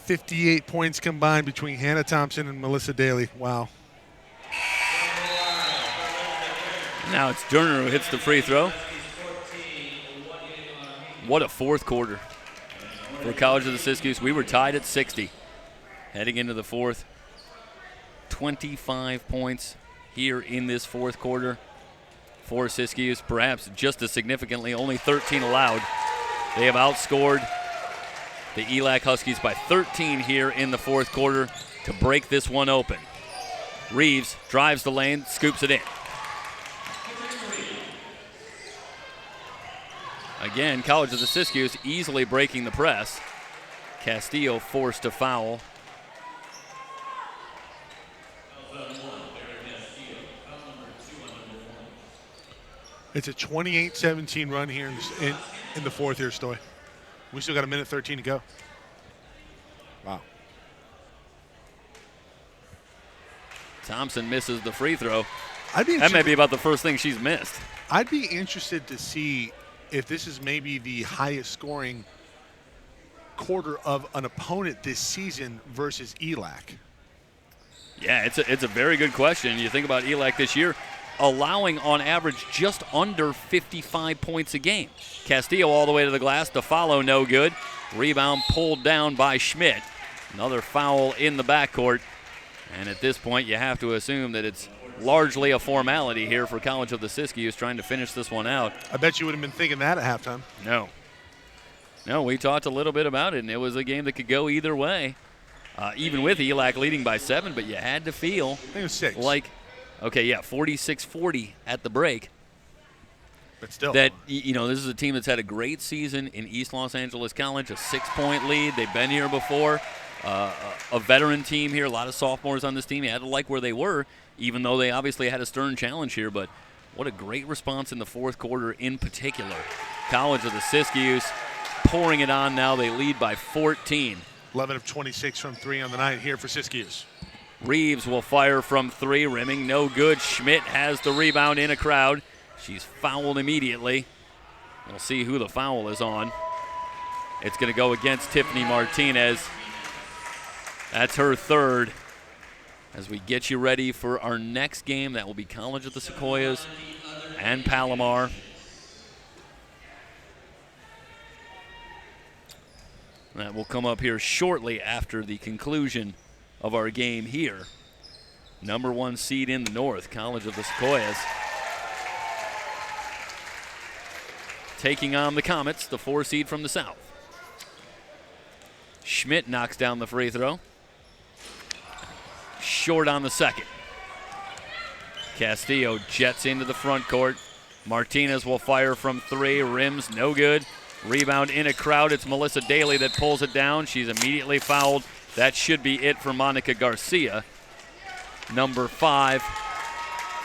.58 points combined between Hannah Thompson and Melissa Daly. Wow. Now it's Durner who hits the free throw. What a fourth quarter for College of the Siskiyous. We were tied at 60 heading into the fourth. 25 points here in this fourth quarter for Siskiyous, perhaps just as significantly, only 13 allowed. They have outscored the ELAC Huskies by 13 here in the fourth quarter to break this one open. Reeves drives the lane, scoops it in. Again, College of the Siskiyous easily breaking the press. Castillo forced to foul. It's a 28-17 run here in the fourth here, Stoy. We still got 1:13 to go. Wow. Thompson misses the free throw. That may be about the first thing she's missed. I'd be interested to see if this is maybe the highest scoring quarter of an opponent this season versus ELAC. Yeah, it's a very good question. You think about ELAC this year, allowing on average just under 55 points a game. Castillo all the way to the glass. To follow, no good. Rebound pulled down by Schmidt. Another foul in the backcourt. And at this point, you have to assume that it's largely a formality here for College of the Siskiyous trying to finish this one out. I bet you would have been thinking that at halftime. No, we talked a little bit about it, and it was a game that could go either way. Even with ELAC leading by 7, but you had to feel I think it was 6. like, 46-40 at the break. But still. That, this is a team that's had a great season in East Los Angeles College, a 6-point lead. They've been here before. A veteran team here, a lot of sophomores on this team. You had to like where they were, even though they obviously had a stern challenge here. But what a great response in the fourth quarter in particular. College of the Siskiyous pouring it on now. They lead by 14. 11 of 26 from 3 on the night here for Siskiyous. Reeves will fire from 3, rimming no good. Schmidt has the rebound in a crowd. She's fouled immediately. We'll see who the foul is on. It's going to go against Tiffany Martinez. That's her third. As we get you ready for our next game, that will be College of the Sequoias and Palomar. That will come up here shortly after the conclusion of our game here. Number 1 seed in the North, College of the Sequoias. Taking on the Comets, the 4 seed from the South. Schmidt knocks down the free throw. Short on the second. Castillo jets into the front court. Martinez will fire from 3, rims no good. Rebound in a crowd. It's Melissa Daly that pulls it down. She's immediately fouled. That should be it for Monica Garcia. Number 5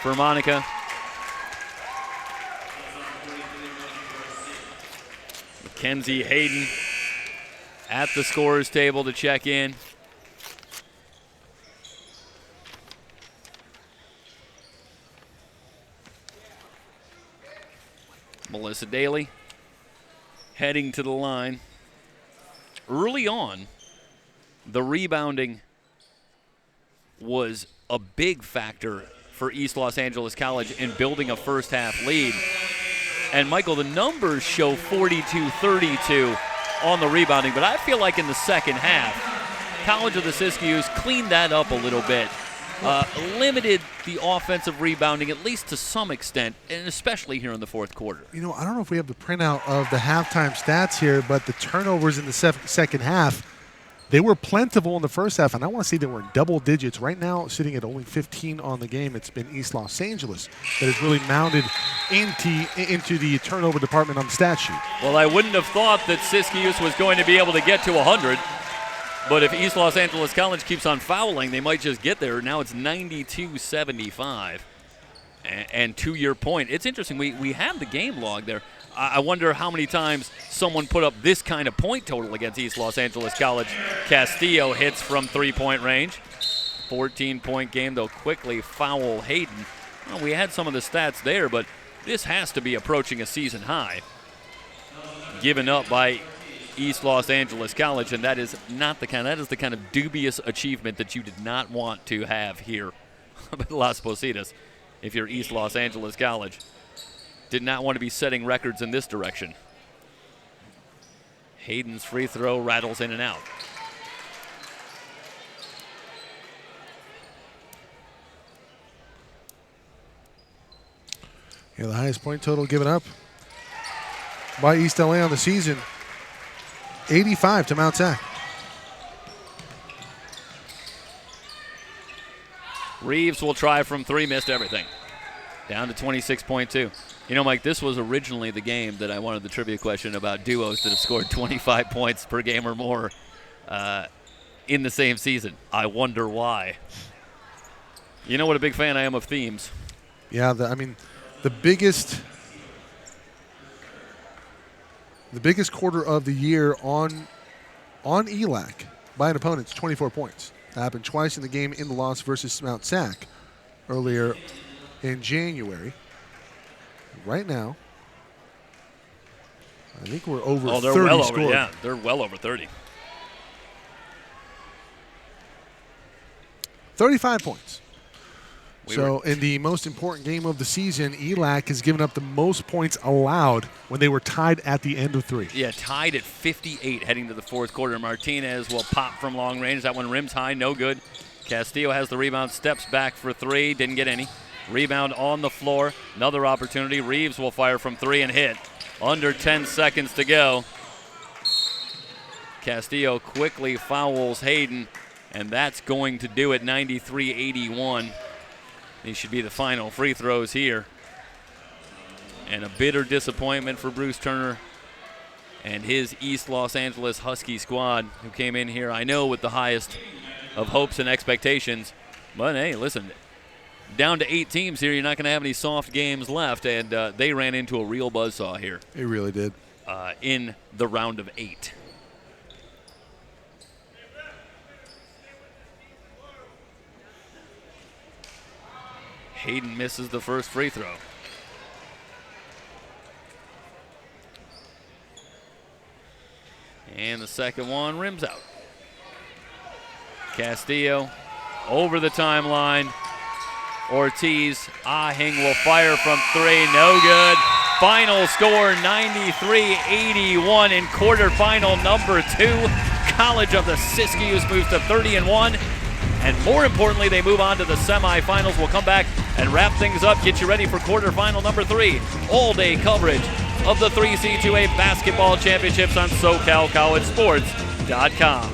for Monica. Mackenzie Hayden at the scorer's table to check in. Melissa Daly heading to the line. Early on, the rebounding was a big factor for East Los Angeles College in building a first half lead. And Michael, the numbers show 42-32 on the rebounding, but I feel like in the second half, College of the Siskiyous cleaned that up a little bit. Limited the offensive rebounding, at least to some extent, and especially here in the fourth quarter. I don't know if we have the printout of the halftime stats here, but the turnovers in the second half, they were plentiful in the first half, and I want to say they were in double digits. Right now, sitting at only 15 on the game, it's been East Los Angeles that has really mounted into the turnover department on the stat sheet. Well, I wouldn't have thought that Siskiyous was going to be able to get to 100. But if East Los Angeles College keeps on fouling, they might just get there. Now it's 92-75. And to your point, it's interesting. We have the game log there. I wonder how many times someone put up this kind of point total against East Los Angeles College. Castillo hits from three-point range. 14-point game. They'll quickly foul Hayden. Well, we had some of the stats there, but this has to be approaching a season high. Given up by East Los Angeles College, and that is the kind of dubious achievement that you did not want to have here at Las Positas if you're East Los Angeles College. Did not want to be setting records in this direction. Hayden's free throw rattles in and out. Yeah, the highest point total given up by East LA on the season. 85 to Mount Sac. Reeves will try from 3, missed everything. Down to 26.2. Mike, this was originally the game that I wanted the trivia question about duos that have scored 25 points per game or more in the same season. I wonder why. You know what a big fan I am of themes. Yeah, the biggest quarter of the year on ELAC by an opponent is 24 points. That happened twice in the game in the loss versus Mount Sac earlier in January. Right now, I think we're over 30 well scored. over, yeah, they're well over 30. 35 points. So in the most important game of the season, ELAC has given up the most points allowed when they were tied at the end of 3. Yeah, tied at 58 heading to the fourth quarter. Martinez will pop from long range. That one rims high, no good. Castillo has the rebound, steps back for 3, didn't get any. Rebound on the floor, another opportunity. Reeves will fire from 3 and hit. Under 10 seconds to go. Castillo quickly fouls Hayden, and that's going to do it, 93-81. These should be the final free throws here. And a bitter disappointment for Bruce Turner and his East Los Angeles Husky squad, who came in here, I know, with the highest of hopes and expectations. But, hey, listen, down to 8 teams here, you're not going to have any soft games left, and they ran into a real buzzsaw here. They really did. In the round of 8. Hayden misses the first free throw. And the second one rims out. Castillo over the timeline. Ortiz, Ahing will fire from 3, no good. Final score 93-81 in quarterfinal number 2. College of the Siskiyous moves to 30-1. And more importantly, they move on to the semifinals. We'll come back and wrap things up, get you ready for quarterfinal number 3. All-day coverage of the 3C2A basketball championships on SoCalCollegeSports.com.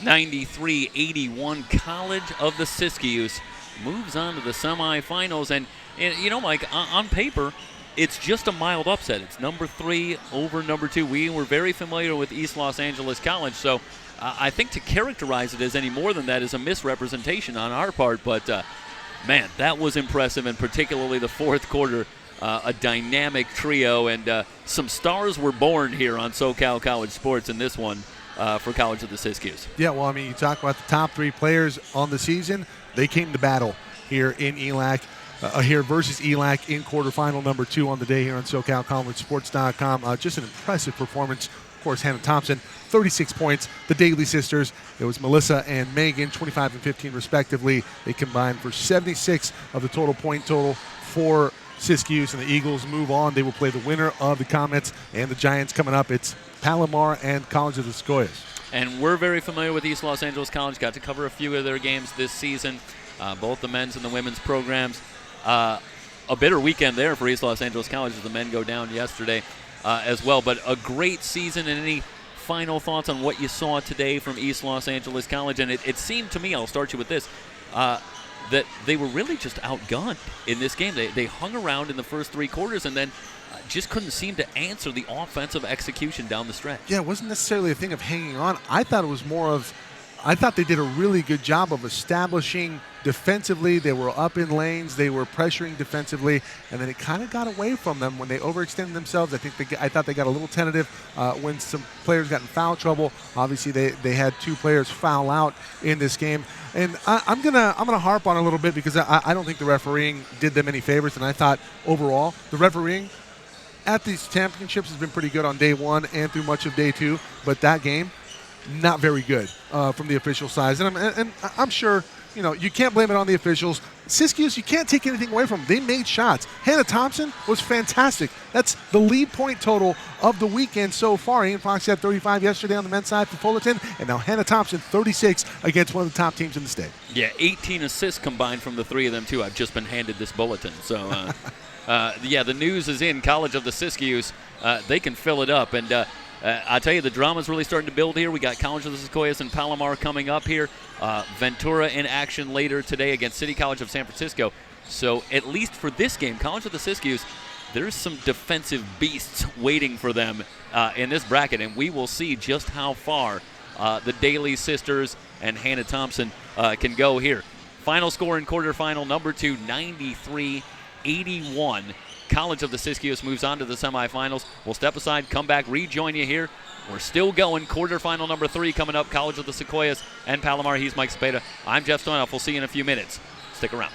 (93-81), College of the Siskiyous moves on to the semifinals. And you know, Mike, on paper, it's just a mild upset. It's number 3 over number 2. We were very familiar with East Los Angeles College, so I think to characterize it as any more than that is a misrepresentation on our part. But, man, that was impressive, and particularly the fourth quarter, a dynamic trio, and some stars were born here on SoCal College Sports in this one. For College of the Siskiyous. Yeah, well, I mean, you talk about the top 3 players on the season. They came to battle here in ELAC, here versus ELAC in quarterfinal number 2 on the day here on SoCalCollegeSports.com. Just an impressive performance. Of course, Hannah Thompson, 36 points. The Daly sisters, it was Melissa and Megan, 25 and 15 respectively. They combined for 76 of the total point total for Siskiyous, and the Eagles move on. They will play the winner of the Comets and the Giants coming up. It's Palomar and College of the Siskiyous. And we're very familiar with East Los Angeles College. Got to cover a few of their games this season, both the men's and the women's programs. A bitter weekend there for East Los Angeles College as the men go down yesterday as well. But a great season. And any final thoughts on what you saw today from East Los Angeles College? And it seemed to me, I'll start you with this, that they were really just outgunned in this game. They hung around in the first 3 quarters and then just couldn't seem to answer the offensive execution down the stretch. Yeah, it wasn't necessarily a thing of hanging on. I thought it was more of I thought they did a really good job of establishing defensively. They were up in lanes. They were pressuring defensively, and then it kind of got away from them when they overextended themselves. I thought they got a little tentative when some players got in foul trouble. Obviously, they had 2 players foul out in this game, and I'm gonna harp on it a little bit because I don't think the refereeing did them any favors, and I thought overall the refereeing at these championships has been pretty good on day 1 and through much of day 2, but that game, not very good from the official side. And I'm sure, you can't blame it on the officials. Siskiyou, you can't take anything away from them. They made shots. Hannah Thompson was fantastic. That's the lead point total of the weekend so far. Ian Fox had 35 yesterday on the men's side for Fullerton, and now Hannah Thompson 36 against one of the top teams in the state. Yeah, 18 assists combined from the 3 of them, too. I've just been handed this bulletin. So, the news is in. College of the Siskiyous, they can fill it up. And I tell you, the drama's really starting to build here. We got College of the Sequoias and Palomar coming up here. Ventura in action later today against City College of San Francisco. So at least for this game, College of the Siskiyous, there's some defensive beasts waiting for them in this bracket, and we will see just how far the Daly sisters and Hannah Thompson can go here. Final score in quarterfinal, number 2, 93-81. College of the Siskiyous moves on to the semifinals. We'll step aside, come back, rejoin you here. We're still going. Quarterfinal number 3 coming up. College of the Sequoias and Palomar. He's Mike Cepeda. I'm Jeff Stonoff. We'll see you in a few minutes. Stick around.